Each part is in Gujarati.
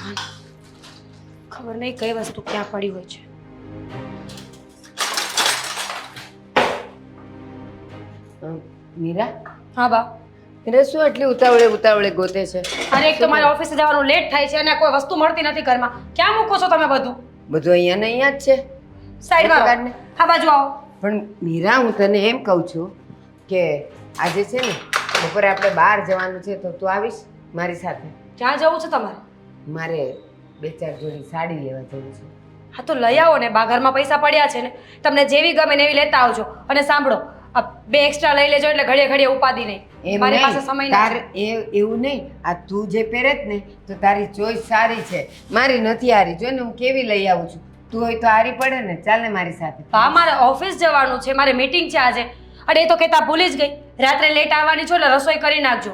ભગવાન, ખબર નહીં કઈ વસ્તુ ક્યાં પડી હોય છે. મીરા, હા બા. મીરા શું આટલી ઉતાવળે ઉતાવળે ગોતે છે? અરે એક તો મારે ઓફિસે જવાનું લેટ થાય છે અને કોઈ વસ્તુ મળતી નથી ઘરમાં. ક્યાં મૂકો છો તમે બધું? બધું અહીંયા ને અહીંયા જ છે. સાઈડમાં રહો. કાઢને. આ બાજુ આવો. પણ મીરા, હું તને એમ કહું છું કે આજે છે ને બપોરે આપણે બહાર જવાનું છે, તો તું આવીશ મારી સાથે? ક્યાં જવું છે તમારે? મારે 2-4 જોડી સાડી લેવા જવું છે. હા તો લઈ આવો ને બા, ઘરમાં પૈસા પડ્યા છે ને. તમને જેવી ગમે ને એવી લેતા આવજો. અને સાંભળો, આ 2 એક્સ્ટ્રા લઈ લેજો એટલે ઘડીએ ઘડીએ ઉપાદી નહીં. એમ મારી નહીં, પાસે સમય તારે નથી. એવું નહીં. આ તું જે પહેરે જ ને તો તારી ચોઈસ સારી છે, મારી નથી હારી. જો ને હું કેવી લઈ આવું છું. તું હોય તો હારી પડે ને. ચાલ ને મારી સાથે. બા મારે ઓફિસ જવાનું છે, મારે મીટિંગ છે આજે. અને એ તો કહેતા ભૂલી જ ગઈ. રાત્રે લેટ આવવાની છો એટલે રસોઈ કરી નાખજો.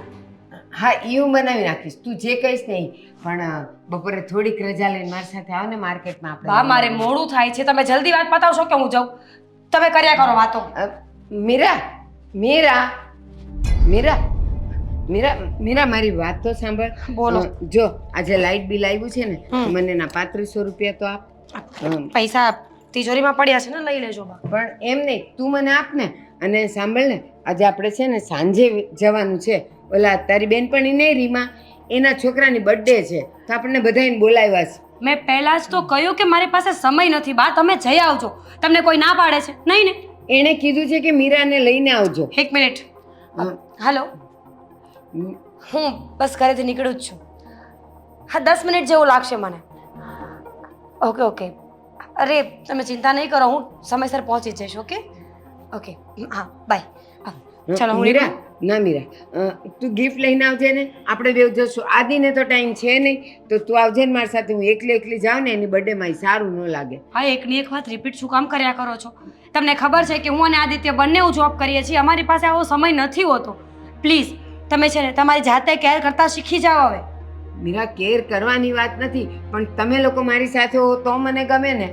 હા, એ હું બનાવી નાખીશ. તું જે કહીશ ને ઈ. પણ બપોરે થોડીક રજા લઈને મારી સાથે આવ ને માર્કેટમાં આપણે. બા મારે મોડું થાય છે, તમે જલ્દી વાત પતાવશો કે હું જાઉં? તમે કર્યા કરો વાતો. મીરા, મીરા, મીરા, મીરા, મીરા, મારી વાત તો સાંભળ. બોલો. જો આજે લાઇટ બિલ આવ્યું છે ને, તો મને એના 3500 રૂપિયા તો આપ. પૈસા તિજોરીમાં પડ્યા છે ને, લઈ લેજો બા. પણ એમ નહીં, તું મને આપ ને. અને સાંભળ ને, આજે આપણે છે ને સાંજે જવાનું છે. ઓલા તારી બેનપણી નહીં રીમા, એના છોકરાની બર્થડે છે, તો આપણને બધાને બોલાવ્યા છે. મેં પહેલા જ તો કહ્યું કે મારી પાસે સમય નથી બા, તમે જઈ આવજો. તમને કોઈ ના પાડે છે નહીં ને? એણે કીધું છે કે મીરાને લઈને આવજો. એક મિનિટ. હાલો, હું બસ ઘરેથી નીકળું જ છું. હા 10 મિનિટ જેવું લાગશે મને. Okay okay. અરે તમે ચિંતા નહીં કરો, હું સમયસર પહોંચી જઈશ. Okay okay. હા બાય. ચાલો હું મીરા, નીકળું. ના મીરા, તું ગિફ્ટ લઈને આવજે ને. આપણે બેવ જશું. આદિને તો ટાઈમ છે નહીં, તો તું આવજે ને મારી સાથે. હું એકલી એકલી જાઉં ને એની બર્થડેમાં સારું ન લાગે. હા એકની એક વાત રિપીટ શું કામ કર્યા કરો છો? તમને ખબર છે કે હું અને આદિત્ય બંને જોબ કરીએ છીએ. અમારી પાસે આવો સમય નથી હોતો. પ્લીઝ તમે છે ને તમારી જાતે કેર કરતા શીખી જાઓ હવે. મીરા, કેર કરવાની વાત નથી, પણ તમે લોકો મારી સાથે હો તો મને ગમે ને.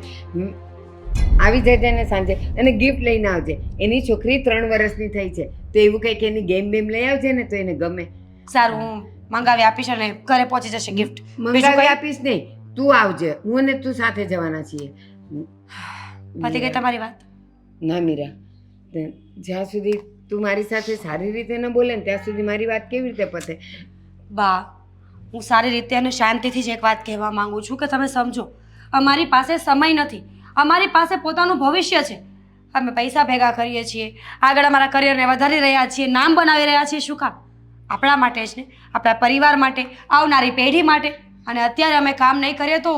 આવી જજે ને સાંજે, અને ગિફ્ટ લઈને આવજે. એની છોકરી 3 વર્ષની થઈ છે, તો એવું કંઈક એની ગેમ બેમ લઈ આવજે ને, તો એને ગમે. સારું, હું મંગાવી આપીશ અને ઘરે પહોંચી જશે ગિફ્ટ. મંગાવી આપીશ નહીં, તું આવજે. હું અને તું સાથે જવાના છીએ. પતી ગઈ તમારી વાત? ના મીરા, જ્યાં સુધી તું મારી સાથે સારી રીતે ન બોલે ને ત્યાં સુધી મારી વાત કેવી રીતે પતે? બા હું સારી રીતે અને શાંતિથી જ એક વાત કહેવા માંગુ છું કે તમે સમજો, અમારી પાસે સમય નથી. અમારી પાસે પોતાનું ભવિષ્ય છે. અમે પૈસા ભેગા કરીએ છીએ, આગળ અમારા કરિયરને વધારી રહ્યા છીએ, નામ બનાવી રહ્યા છીએ. શું કામ? આપણા માટે જ ને, આપણા પરિવાર માટે, આવનારી પેઢી માટે. અને અત્યારે અમે કામ નહીં કરીએ તો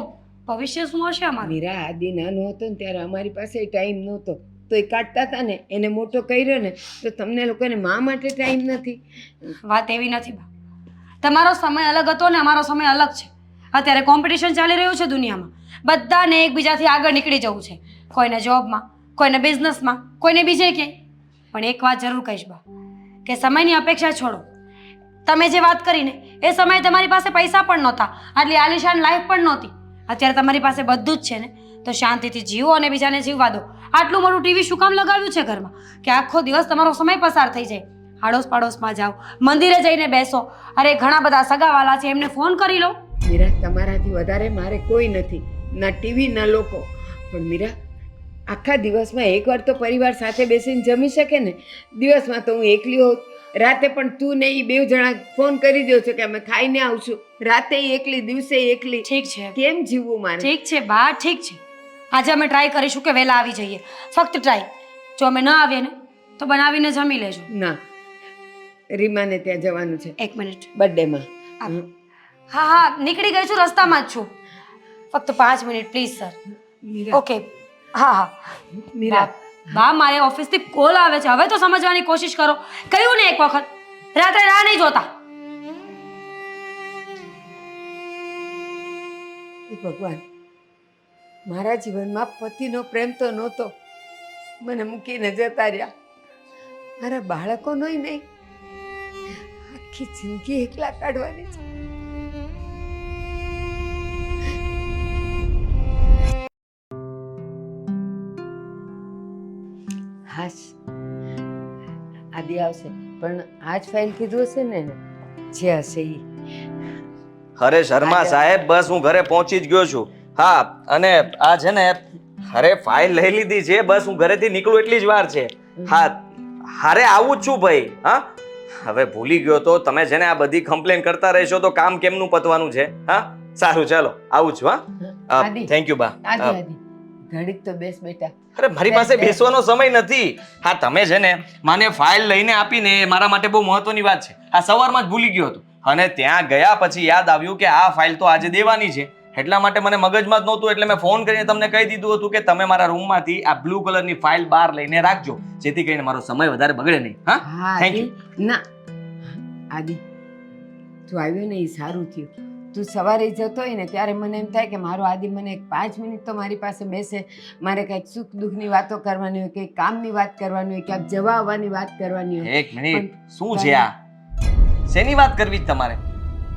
ભવિષ્ય શું હશે અમારું? મીરા, આદિ નાનો હતો ને ત્યારે અમારી પાસે ટાઈમ નહોતો, તો એ કાઢતા હતા ને. એને મોટો કર્યો ને, તો તમને લોકોને મા માટે ટાઈમ નથી. વાત એવી નથી બા. તમારો સમય અલગ હતો ને અમારો સમય અલગ છે. અત્યારે કોમ્પિટિશન ચાલી રહ્યું છે દુનિયામાં. બધાને એકબીજાથી આગળ નીકળી જવું છે. કોઈને જોબમાં, કોઈને બિઝનેસમાં, કોઈને બીજે ક્યાંય. પણ એક વાત જરૂર કહીશ બા, કે સમયની અપેક્ષા છોડો. તમે જે વાત કરીને એ સમયે તમારી પાસે પૈસા પણ નહોતા, આટલી આલિશાન લાઈફ પણ નહોતી. અત્યારે તમારી પાસે બધું જ છે ને, તો શાંતિથી જીવો અને બીજાને જીવવા દો. આટલું મોટું ટીવી શું કામ લગાવ્યું છે ઘરમાં કે આખો દિવસ તમારો સમય પસાર થઈ જાય? આડોશ પાડોશમાં જાઓ, મંદિરે જઈને બેસો. અરે ઘણા બધા સગાવાલા છે, એમને ફોન કરી લો. મીરા, તમારાથી વધારે મારે કોઈ નથી, ના ટીવી ના લોકો. પણ મીરા, આખા દિવસમાં એકવાર તો પરિવાર સાથે બેસીને જમી શકે ને. દિવસમાં તો હું એકલી હોઉં, રાતે પણ તું ને એ 2 જણા ફોન કરી દો છો કે અમે ખાઈને આવશું. રાતે એકલી, દિવસે એકલી. ઠીક છે, કેમ જીવવું મારે? ઠીક છે બા, ઠીક છે. આજે અમે ટ્રાય કરીશું કે વહેલા આવી જઈએ. ફક્ત ટ્રાય. જો અમે ન આવીએ ને તો બનાવીને જમી લેજો. ના, રીમાને ત્યાં જવાનું છે. 1 મિનિટ. બર્થડેમાં. હા હા નીકળી ગઈ છું, રસ્તામાં જ છું. ફક્ત 5 minute please sir. Meera, okay. હા હા મીરા, બા મારે ઓફિસથી કોલ આવે છે, હવે તો સમજવાની કોશિશ કરો. કહ્યું ને એક વખત, રાત્રે રાહ નહીં જોતા. ભગવાન, મારા જીવનમાં પતિનો પ્રેમ તો નહોતો, મને મૂકીને જતા રહ્યા. મારા બાળકોનોય નહીં. આખી જિંદગી એકલા કાઢવાની છે. હાશ, આદિ આવશે, પણ આજ ફાઇલ કીધું હશે ને, જે હશે એ. અરે શર્મા સાહેબ, બસ હું ઘરે પહોંચી જ ગયો છું. હા, અને આ છે ને, અરે ફાઇલ લઈ લીધી છે, બસ હું ઘરેથી નીકળું એટલી જ વાર છે. હા, હારે આવું જ છું ભાઈ. હા, હવે ભૂલી ગયો તો તમે છે ને આ બધી કમ્પ્લેન કરતા રહેશો તો કામ કેમનું પતવાનું છે? હા, સારું, ચાલો આવું છું. હા, આદિ, થેન્ક યુ બા. આદિ ઘડીક તો બેસ બેટા. અરે મારી પાસે બેસવાનો સમય નથી. હા, તમે છે ને મને ફાઇલ લઈને આપીને એ મારા માટે બહુ મહત્વની વાત છે. આ સવારમાં જ ભૂલી ગયો હતો અને ત્યાં ગયા પછી યાદ આવ્યું કે આ ફાઇલ તો આજે દેવાની છે. એટલા માટે મને મગજમાં જ નહોતું, એટલે મેં ફોન કરીને તમને કહી દીધું હતું કે તમે મારા રૂમમાંથી આ બ્લુ કલરની ફાઇલ બહાર લઈને રાખજો, જેથી કરીને મારો સમય વધારે બગડે નહીં. હા, હા થેન્ક આદિ, યુ. ના આદિ, તું આવ્યો ને એ સારું થયું. તું સવારે જતો હોય ને ત્યારે મને એમ થાય કે મારો આદિ મને 5 મિનિટ તો મારી પાસે બેસે, મારે કંઈક સુખ દુઃખની વાતો કરવાની હોય, કંઈક કામની વાત કરવાની હોય, ક્યાંક જવા આવવાની વાત કરવાની હોય. એક મિનિટ, શું છે આ? શેની વાત કરવી છે તમારે?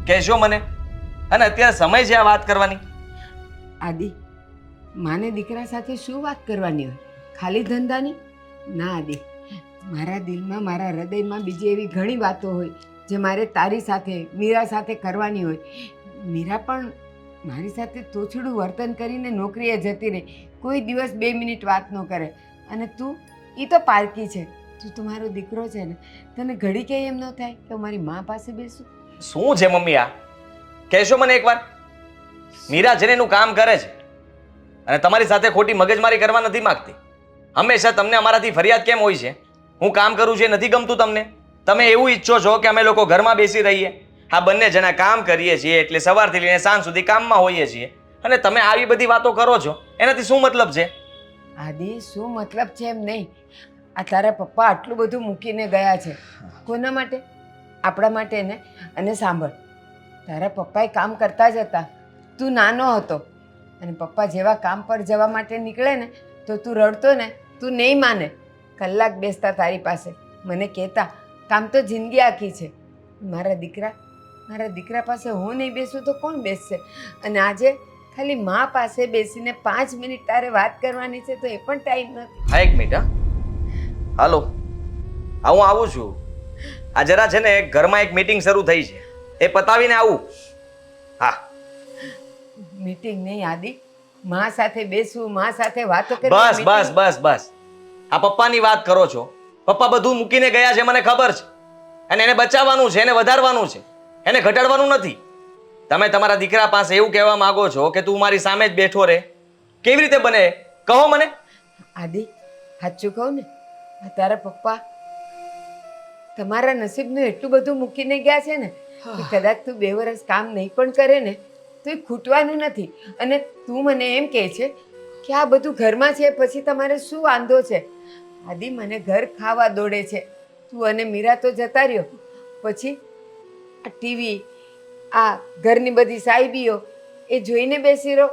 કહેશો મને. અને અત્યારે સમય છે આ વાત કરવાની? આદિ, માને દીકરા સાથે શું વાત કરવાની હોય? ખાલી ધંધાની? ના આદિ, મારા દિલમાં, મારા હૃદયમાં બીજી એવી ઘણી વાતો હોય જે મારે તારી સાથે, મીરા સાથે કરવાની હોય. મીરા પણ મારી સાથે તોછડું વર્તન કરીને નોકરીએ જતી રહી, કોઈ દિવસ 2 મિનિટ વાત ન કરે. અને તું, એ તો પારકી છે, તું તો મારો દીકરો છે ને, તને ઘડી કે એમ ન થાય કે હું મારી મા પાસે બેસું? શું છે મમ્મી આ? કહેશો મને એકવાર? મીરા છે ને એનું કામ કરે છે અને તમારી સાથે ખોટી મગજમારી કરવા નથી માંગતી. હંમેશા તમને અમારાથી ફરિયાદ કેમ હોય છે? હું કામ કરું છું એ નથી ગમતું તમને? તમે એવું ઈચ્છો છો કે અમે લોકો ઘરમાં બેસી રહીએ? હા, બંને જણા કામ કરીએ છીએ એટલે સવારથી લઈને સાંજ સુધી કામમાં હોઈએ છીએ, અને તમે આવી બધી વાતો કરો છો, એનાથી શું મતલબ છે? આદિ, શું મતલબ છે એમ નહીં. આ તારા પપ્પા આટલું બધું મૂકીને ગયા છે, કોના માટે? આપણા માટે ને. અને સાંભળ, તારા પપ્પાએ કામ કરતા જ હતા, તું નાનો હતો, અને પપ્પા જેવા કામ પર જવા માટે નીકળે ને તો તું રડતો ને, તું નહીં માને. કલાક બેસતા તારી પાસે, મને કહેતા કામ તો જિંદગી આખી છે. મારા દીકરા પાસે હું નહીં બેસું તો કોણ બેસશે? અને આજે ખાલી મા પાસે બેસીને 5 મિનિટ તારે વાત કરવાની છે તો એ પણ ટાઈમ નથી. હા, એક મિનિટ. હા, હાલો, હા, હું આવું છું. આ જરા છે ને ઘરમાં એક મીટિંગ શરૂ થઈ છે, એ પતાવીને આવું. હા. મીટિંગ નહીં આદિ, મા સાથે બેસવું, મા સાથે વાતો કરવી. બસ બસ બસ બસ. આ પપ્પાની વાત કરો છો. પપ્પા બધું મૂકીને ગયા છે, મને ખબર છે, અને એને બચાવવાનું છે, એને વધારવાનું છે, એને ઘટાડવાનું નથી. તમે તમારા દીકરા પાસે એવું કહેવા માંગો છો કે તું મારી સામે જ બેઠો રહે? કેવી રીતે બને? કહો મને. આદિ, સાચું કહું ને, આ તારા પપ્પા તમારા નસીબનું એટલું બધું મૂકીને ગયા છે ને કે કદાચ તું 2 વર્ષ કામ નહીં પણ કરે ને તો એ ખૂટવાનું નથી. અને તું મને એમ કહે છે કે આ બધું ઘરમાં છે, પછી તમારે શું વાંધો છે? આદિ, મને ઘર ખાવા દોડે છે. તું અને મીરા તો જતા રહ્યો, પછી આ ટીવી, આ ઘરની બધી સાહેબીઓ એ જોઈને બેસી રહો.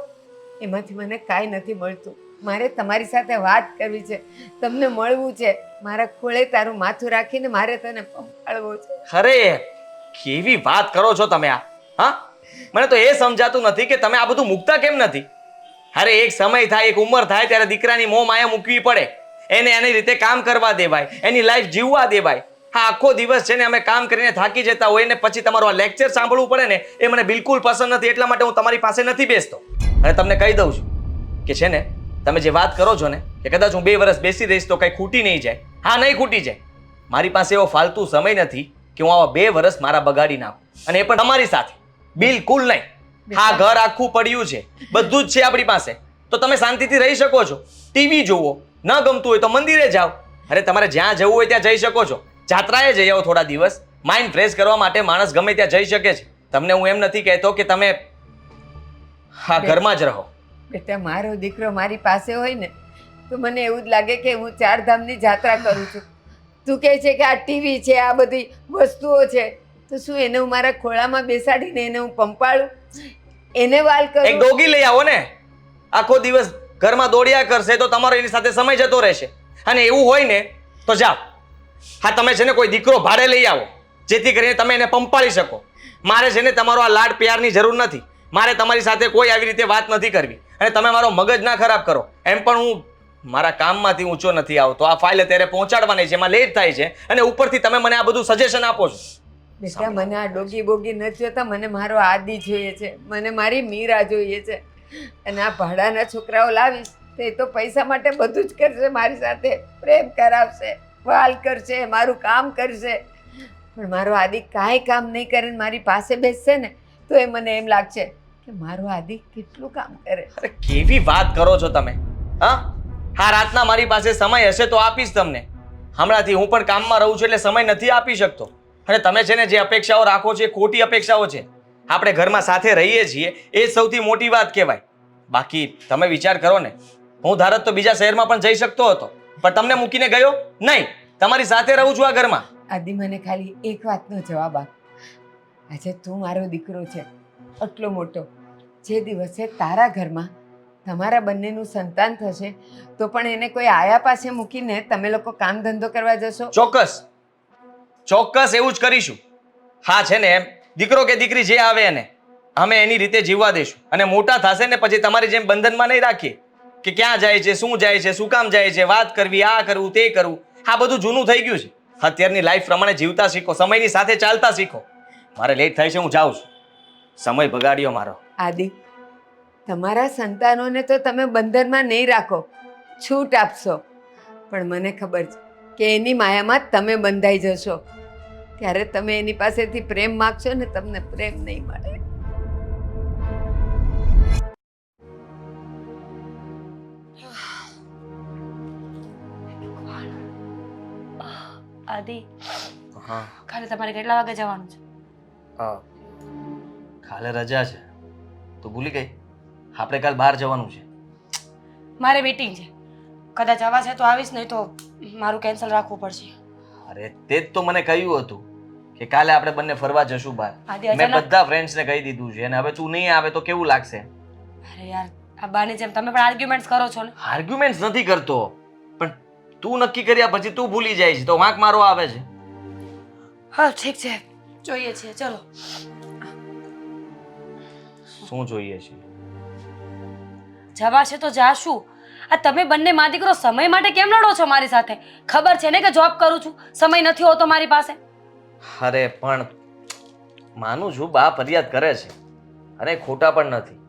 એમાંથી મને કાંઈ નથી મળતું. મારે તમારી સાથે વાત કરવી છે, તમને મળવું છે, મારા ખોળે તારું માથું રાખીને મારે તને પંપાળવો છે. અરે, કેવી વાત કરો છો તમે આ? હા, મને તો એ સમજાતું નથી કે તમે આ બધું મૂકતા કેમ નથી? અરે, એક સમય થાય, એક ઉંમર થાય ત્યારે દીકરાની મોહ માયા મૂકવી પડે, એને એની રીતે કામ કરવા દેવાય, એની લાઈફ જીવવા દેવાય. હા, આખો દિવસ છે ને અમે કામ કરીને થાકી જતા હોય ને પછી તમારું આ લેક્ચર સાંભળવું પડે ને, એ મને બિલકુલ પસંદ નથી. એટલા માટે હું તમારી પાસે નથી બેસતો. અને તમને કહી દઉં છું કે છે ને, તમે જે વાત કરો છો ને કે કદાચ હું 2 વર્ષ બેસી રહીશ તો કંઈ ખૂટી નહીં જાય. હા, નહીં ખૂટી જાય. મારી પાસે એવો ફાલતુ સમય નથી કે હું આવા 2 વર્ષ મારા બગાડી નાખું, અને એ પણ તમારી સાથે. બિલકુલ નહીં. હા, ઘર આખું પડ્યું છે, બધું જ છે આપણી પાસે, તો તમે શાંતિથી રહી શકો છો. ટીવી જોવો, ન ગમતું હોય તો મંદિરે જાઓ. અરે, તમારે જ્યાં જવું હોય ત્યાં જઈ શકો છો. જાત્રાએ જઈ આવો થોડા દિવસ. માઇન્ડ ફ્રેશ કરવા માટે માણસ ગમે ત્યાં જઈ શકે છે. તમને હું એમ નથી કહેતો કે તમે હા ઘરમાં જ રહો. બેટા, મારો દીકરો મારી પાસે હોય ને તો મને એવું જ લાગે કે હું 4 ધામની જાત્રા કરું છું. તું કહે છે કે આ ટીવી છે, આ બધી વસ્તુઓ છે, તો શું એને હું મારા ખોળામાં બેસાડીને એને હું પંપાળું, એને વાલ કરું? એક ડોગી લઈ આવો ને. આખો દિવસ ઘરમાં દોડ્યા કરશે તો તમારો એની સાથે સમય જતો રહેશે. અને એવું હોય ને તો જાઓ. હા, તમે છે ને કોઈ દીકરો ભાડે લઈ આવો, જેથી કરીને તમે એને પંપાળી શકો. મારે છે ને તમારો આ લાડ પ્યારની જરૂર નથી. મારે તમારી સાથે કોઈ આવી રીતે વાત નથી કરવી. અને તમે મારો મગજ ના ખરાબ કરો. એમ પણ હું મારા કામમાંથી ઊંચો નથી આવતો. આ ફાઇલ અત્યારે પહોંચાડવાની છે, એમાં લેટ થાય છે, અને ઉપરથી તમે મને આ બધું સજેશન આપો છો. બેટા મને આ ડોગી બોગી નથી જોતા, મને મારો આદિ જોઈએ છે, મને મારી મીરા જોઈએ છે. અને આ ભાડાના છોકરાઓ લાવીશ તે તો પૈસા માટે બધું જ કરશે, મારી સાથે પ્રેમ કરાવશે, વાલ કરશે, મારું કામ કરશે. પણ મારો આદિ કાંઈ કામ નહીં કરે ને મારી પાસે બેસશે ને તો એ મને એમ લાગશે કે મારો આદિ કેટલું કામ કરે. અરે કેવી વાત કરો છો તમે? હા રાતના મારી પાસે સમય હશે તો આપીશ તમને. હમણાંથી હું પણ કામમાં રહું છું એટલે સમય નથી આપી શકતો. અને તમે છે ને જે અપેક્ષાઓ રાખો છો એ ખોટી અપેક્ષાઓ છે. આપણે ઘરમાં સાથે રહીએ છીએ એ સૌથી મોટી વાત કહેવાય. બાકી તમે વિચાર કરો ને, હું ધારત તો બીજા શહેરમાં પણ જઈ શકતો હતો, પણ તમને મૂકીને ગયો નહીં. તમારી સાથે રહું છું આ ઘરમાં. આદિ મને ખાલી એક વાતનો જવાબ આપ. આજે તું મારો દીકરો છે, આટલો મોટો. જે દિવસે તારા ઘરમાં તમારા બંનેનું સંતાન થશે તો પણ એને કોઈ આયા પાસે મૂકીને તમે લોકો કામ ધંધો કરવા જશો? ચોક્કસ એવું જ કરીશું. હા છે ને, એમ દીકરો કે દીકરી જે આવે એને અમે એની રીતે જીવવા દઈશું. અને મોટા થશે ને પછી તમારી જેમ બંધનમાં નહીં રાખીએ કે ક્યાં જાય છે, શું જાય છે, શું કામ જાય છે, વાત કરવી, આ કરવું, તે કરવું. આ બધું જૂનું થઈ ગયું છે. અત્યારની લાઈફ પ્રમાણે જીવતા શીખો, સમયની સાથે ચાલતા શીખો. મારે લેટ થાય છે, હું જાઉં છું. સમય બગાડ્યો મારો. આદિ, તમારા સંતાનોને તો તમે બંધનમાં નહીં રાખો, છૂટ આપશો, પણ મને ખબર છે કે એની માયામાં જ તમે બંધાઈ જશો. ત્યારે તમે એની પાસેથી પ્રેમ માગશો ને તમને પ્રેમ નહીં મળે. આદિ, હા કાલે તમારે કેટલા વાગે જવાનું છે? કાલે રજા છે. તો ભૂલી ગઈ, આપણે કાલ બહાર જવાનું છે. મારે મીટિંગ છે, કદાચ આવા છે તો આવીશ, નહીં તો મારું કેન્સલ રાખવું પડશે. અરે તે જ તો મને કહ્યું હતું કે કાલે આપણે બંને ફરવા જશું બહાર. આદિ, મેં અચાનક બધા ફ્રેન્ડ્સને કહી દીધું છે અને હવે તું નહીં આવે તો કેવું લાગશે? અરે યાર, આ બાની જેમ તમે પણ આર્ગ્યુમેન્ટ્સ કરો છો ને. આર્ગ્યુમેન્ટ્સ નથી કરતો, પણ તું નક્કી કર્યા પછી તું ભૂલી જાય છે તો વાંક મારો આવે છે. હા ઠીક છે, જોઈએ છીએ, ચલો. શું જોઈએ છે? જવા છે તો જાશું. આ તમે બંને મા દીકરો સમય માટે કેમ લડો છો મારી સાથે? ખબર છે ને કે જોબ કરું છું, સમય નથી હોતો મારી પાસે. અરે પણ માનું છું બા ફરિયાદ કરે છે અને ખોટા પણ નથી.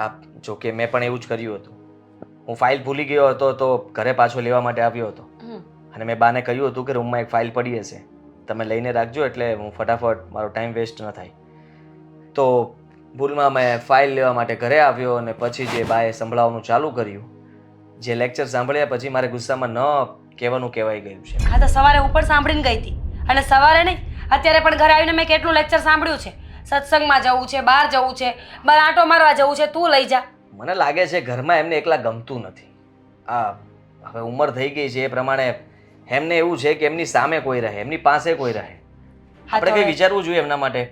આ જો કે મેં પણ એવું જ કર્યું હતું. હું ફાઇલ ભૂલી ગયો હતો તો ઘરે પાછો લેવા માટે આવ્યો હતો અને મેં બાને કહ્યું હતું કે રૂમમાં એક ફાઇલ પડી હશે, તમે લઈને રાખજો એટલે હું ફટાફટ મારો ટાઈમ વેસ્ટ ન થાય. તો ભૂલમાં મેં ફાઇલ લેવા માટે ઘરે આવ્યો અને પછી જે બાએ સંભળાવવાનું ચાલુ કર્યું, જે લેક્ચર સાંભળ્યા પછી મારે ગુસ્સામાં ન કહેવાનું કહેવાઈ ગયું છે. હા તો સવારે હું પણ સાંભળીને ગઈ હતી, અને સવારે નહીં અત્યારે પણ ઘરે આવીને મેં કેટલું લેક્ચર સાંભળ્યું છે. સત્સંગમાં જવું છે, બહાર જવું છે, બહાર આંટો મારવા જવું છે, તું લઈ જા. મને લાગે છે ઘરમાં એમને એકલા ગમતું નથી. આ હવે ઉંમર થઈ ગઈ છે એ પ્રમાણે એમને એવું છે કે એમની સામે કોઈ રહે, એમની પાસે કોઈ રહે. આપણે કંઈ વિચારવું જોઈએ એમના માટે.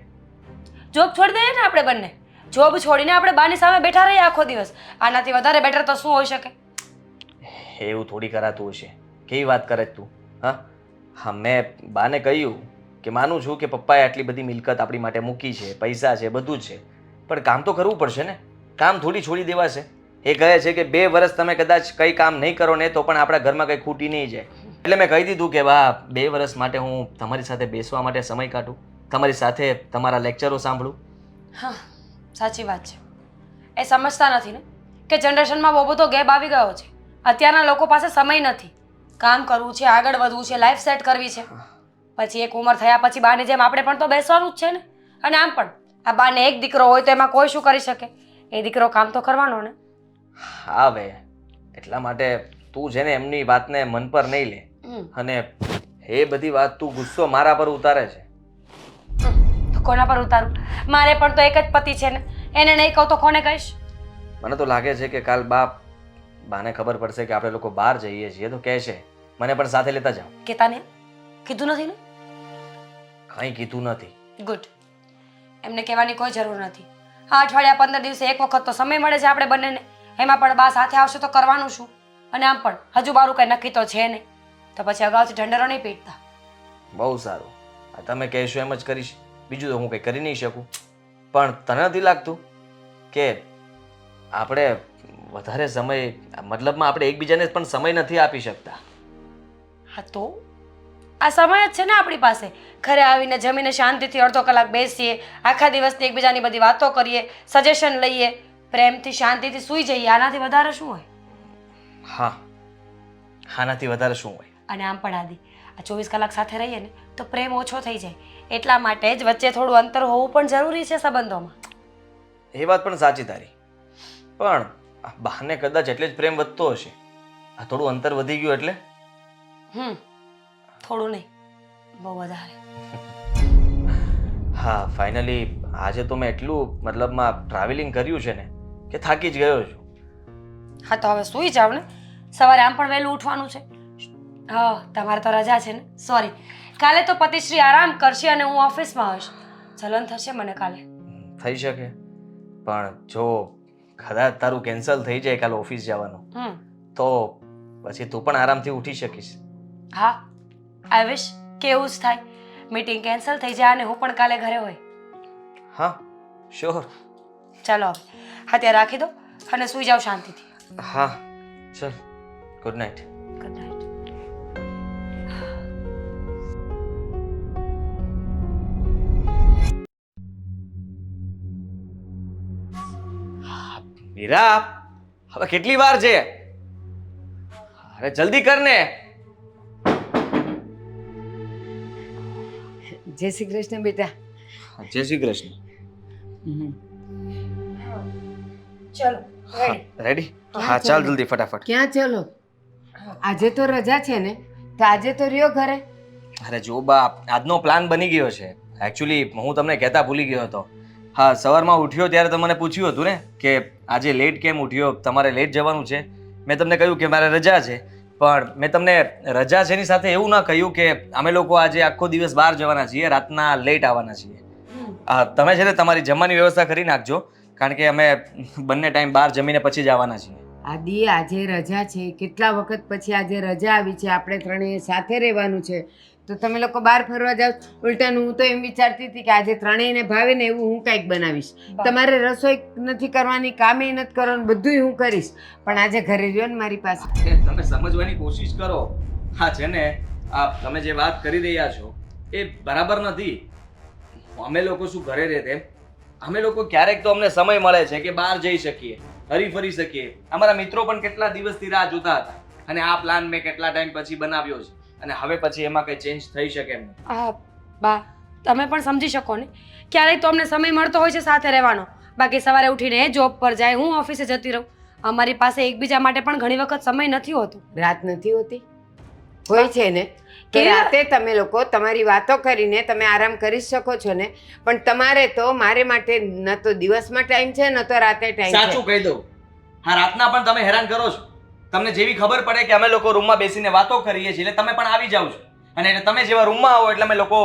જોબ છોડી દઈએ ને આપણે બંને. જોબ છોડીને આપણે બાની સામે બેઠા રહીએ આખો દિવસ. આનાથી વધારે બેટર તો શું હોઈ શકે? એવું થોડી કરાતું હશે. કેવી વાત કરે તું? હા મેં બાને કહ્યું કે માનું છું કે પપ્પાએ આટલી બધી મિલકત આપણી માટે મૂકી છે, પૈસા છે, બધું જ છે, પણ કામ તો કરવું પડશે ને. કામ થોડી છોડી દેવાશે. એ કહે છે કે 2 વર્ષ તમે કદાચ કંઈ કામ નહીં કરો ને તો પણ આપણા ઘરમાં કંઈ ખૂટી નહીં જાય. એટલે મેં કહી દીધું કે બા 2 વર્ષ માટે હું તમારી સાથે બેસવા માટે સમય કાઢું, તમારી સાથે તમારા લેક્ચરો સાંભળું. હા સાચી વાત છે. એ સમજતા નથી ને કે જનરેશનમાં બહુ બધો ગેપ આવી ગયો છે. અત્યારના લોકો પાસે સમય નથી. કામ કરવું છે, આગળ વધવું છે, લાઈફ સેટ કરવી છે. પછી એક ઉંમર થયા પછી બાની જેમ આપણે પણ તો બેસવાનું જ છે ને. અને આમ પણ આ બાને એક દીકરો હોય તો એમાં કોઈ શું કરી શકે? એ દીકરો કામ તો કરવાનો ને. હા હવે એટલા માટે તું છે ને એમની વાતને મન પર નહીં લે. અને એ બધી વાત તું ગુસ્સો મારા પર ઉતારે છે. તો કોના પર ઉતારું? મારે પણ તો એક જ પતિ છે ને. એને નહીં કહું તો કોને કહીશ? મને તો લાગે છે કે કાલ બાને ખબર પડશે કે આપણે લોકો બહાર જઈએ છીએ તો કહેશે મને પણ સાથે લેતા જાઓ. કેતા ને કીધું નથી ને? કંઈ કીધું નથી. ગુડ. એમને કહેવાની કોઈ જરૂર નથી. આ અઠવાડિયા 15 દિવસે એક વખત તો સમય મળે છે આપણે બંનેને. એમાં પણ બા સાથે આવશે તો કરવાનું શું? અને આમ પણ હજુ મારું કંઈ નક્કી તો છે નહીં, તો પછી અગાઉથી ઢંઢેરો નહીં પીટતા. બહુ સારું. આ તમે કહેશો એમ જ કરીશ. બીજું તો હું કંઈ કરી નહીં શકું. પણ તને નથી લાગતું કે આપણે વધારે સમય મતલબમાં આપણે એકબીજાને પણ સમય નથી આપી શકતા? હા તો આ સમય જ છે ને આપણી પાસે. ઘરે આવીને જમીને શાંતિથી અડધો કલાક બેસીએ, આખા દિવસની એકબીજાની બધી વાતો કરીએ, સજેશન લઈએ, પ્રેમથી શાંતિથી સૂઈ જઈએ. આનાથી વધારે શું હોય? હા, આનાથી વધારે શું હોય? અને આમ પણ આદિ, આ 24 કલાક સાથે રહીએ ને તો પ્રેમ ઓછો થઈ જાય. એટલા માટે જ વચ્ચે થોડું અંતર હોવું પણ જરૂરી છે સંબંધોમાં. એ વાત પણ સાચી તારી, પણ આ બહાને કદાચ એટલે જ પ્રેમ વધતો હશે. આ થોડું અંતર વધી ગયું એટલે થોડું નહીં, બહુ વધારે. હા, ફાઇનલી આજે તો મેં એટલું મતલબમાં ટ્રાવેલિંગ કર્યું છે ને કે થાકી જ ગયો છું. હા તો હવે સૂઈ જાવ ને, સવારે આમ પણ વહેલું ઉઠવાનું છે. હા, તમારે તો રજા છે ને. સોરી, કાલે તો પતિશ્રી આરામ કરશે અને હું ઓફિસમાં હોઈશ. જલન થશે મને કાલે. થઈ શકે, પણ જો કદાચ તારું કેન્સલ થઈ જાય કાલે ઓફિસ જવાનું તો પછી તું પણ આરામથી ઉઠી શકીશ. હા, આઈ વિશ કે એવું જ થાય. મીટિંગ કેન્સલ થઈ જાય અને હું પણ કાલે ઘરે હોય. હા, શ્યોર. ચાલો હવે હા, ત્યાં રાખી દો અને સૂઈ જાઓ શાંતિથી. હા, ચલ, good night. Good night. Meera, હવે કેટલી વાર છે? અરે જલ્દી કર ને. જય શ્રી કૃષ્ણ બેટા. જય શ્રી કૃષ્ણ. ચલો રેડી? હા, ચાલ જલ્દી ફટાફટ. ક્યાં ચલો? આજે તો રજા છે ને, તો આજે તો રહ્યો ઘરે. અરે જો બા, આજનો પ્લાન બની ગયો છે. એકચ્યુઅલી હું તમને કહેતા ભૂલી ગયો હતો. હા, સવારમાં ઉઠ્યો ત્યારે તો મને પૂછ્યું હતું ને કે આજે લેટ કેમ ઉઠ્યો, તમારે લેટ જવાનું છે. મેં તમને કહ્યું કે મારે રજા છે, પણ મેં તમને રજા છે એની સાથે એવું ના કહ્યું કે અમે લોકો આજે આખો દિવસ બહાર જવાના છીએ, રાતના લેટ આવવાના છીએ. તમે છે ને તમારી જમવાની વ્યવસ્થા કરી નાખજો, કારણ કે અમે બંને ટાઈમ બહાર જમીને પછી જ આવવાના છીએ. આદિ, આજે રજા છે. કેટલા વખત પછી આજે રજા આવી છે. આપણે ત્રણેય સાથે રહેવાનું છે, તો તમે લોકો બહાર ફરવા જાઓ. ઉલટાનું હું તો એમ વિચારતી હતી કે આજે ત્રણેયને ભાવે ને એવું હું કંઈક બનાવીશ. તમારે રસોઈ નથી કરવાની, કામે નથી કરવાનું, બધું હું કરીશ. પણ આજે ઘરે રહ્યો ને મારી પાસે. તમે સમજવાની કોશિશ કરો. હા છે ને, આ તમે જે વાત કરી રહ્યા છો એ બરાબર નથી. અમે લોકો શું ઘરે રહેતે, અમે લોકો ક્યારેક તો અમને સમય મળે છે કે બહાર જઈ શકીએ, હરી ફરી શકીએ. અમારા મિત્રો પણ કેટલા દિવસથી રાહ જોતા હતા અને આ પ્લાન મેં કેટલા ટાઈમ પછી બનાવ્યો છે અને હવે પછી એમાં કંઈ ચેન્જ થઈ શકે એમ નથી. હા બા, તમે પણ સમજી શકો ને, ક્યારેક તો અમને સમય મળતો હોય છે સાથે રહેવાનો. બાકી સવારે ઉઠીને એ જોબ પર જાય, હું ઓફિસે જતી રહું. અમારી પાસે એકબીજા માટે પણ ઘણી વખત સમય નથી હોતો. રાત નથી હોતી? હોય છે ને. તો રાતે તમે લોકો તમારી વાતો કરીને તમે આરામ કરી શકો છો ને. પણ તમારે તો મારે માટે ન તો દિવસમાં ટાઈમ છે, ન તો રાતે ટાઈમ છે. સાચું કહી દઉં, હા રાતના પણ તમે હેરાન કરો છો. તમને જેવી ખબર પડે કે અમે લોકો રૂમમાં બેસીને વાતો કરીએ છીએ એટલે તમે પણ આવી જાવ છો, અને તમે જેવા રૂમમાં આવો એટલે અમે લોકો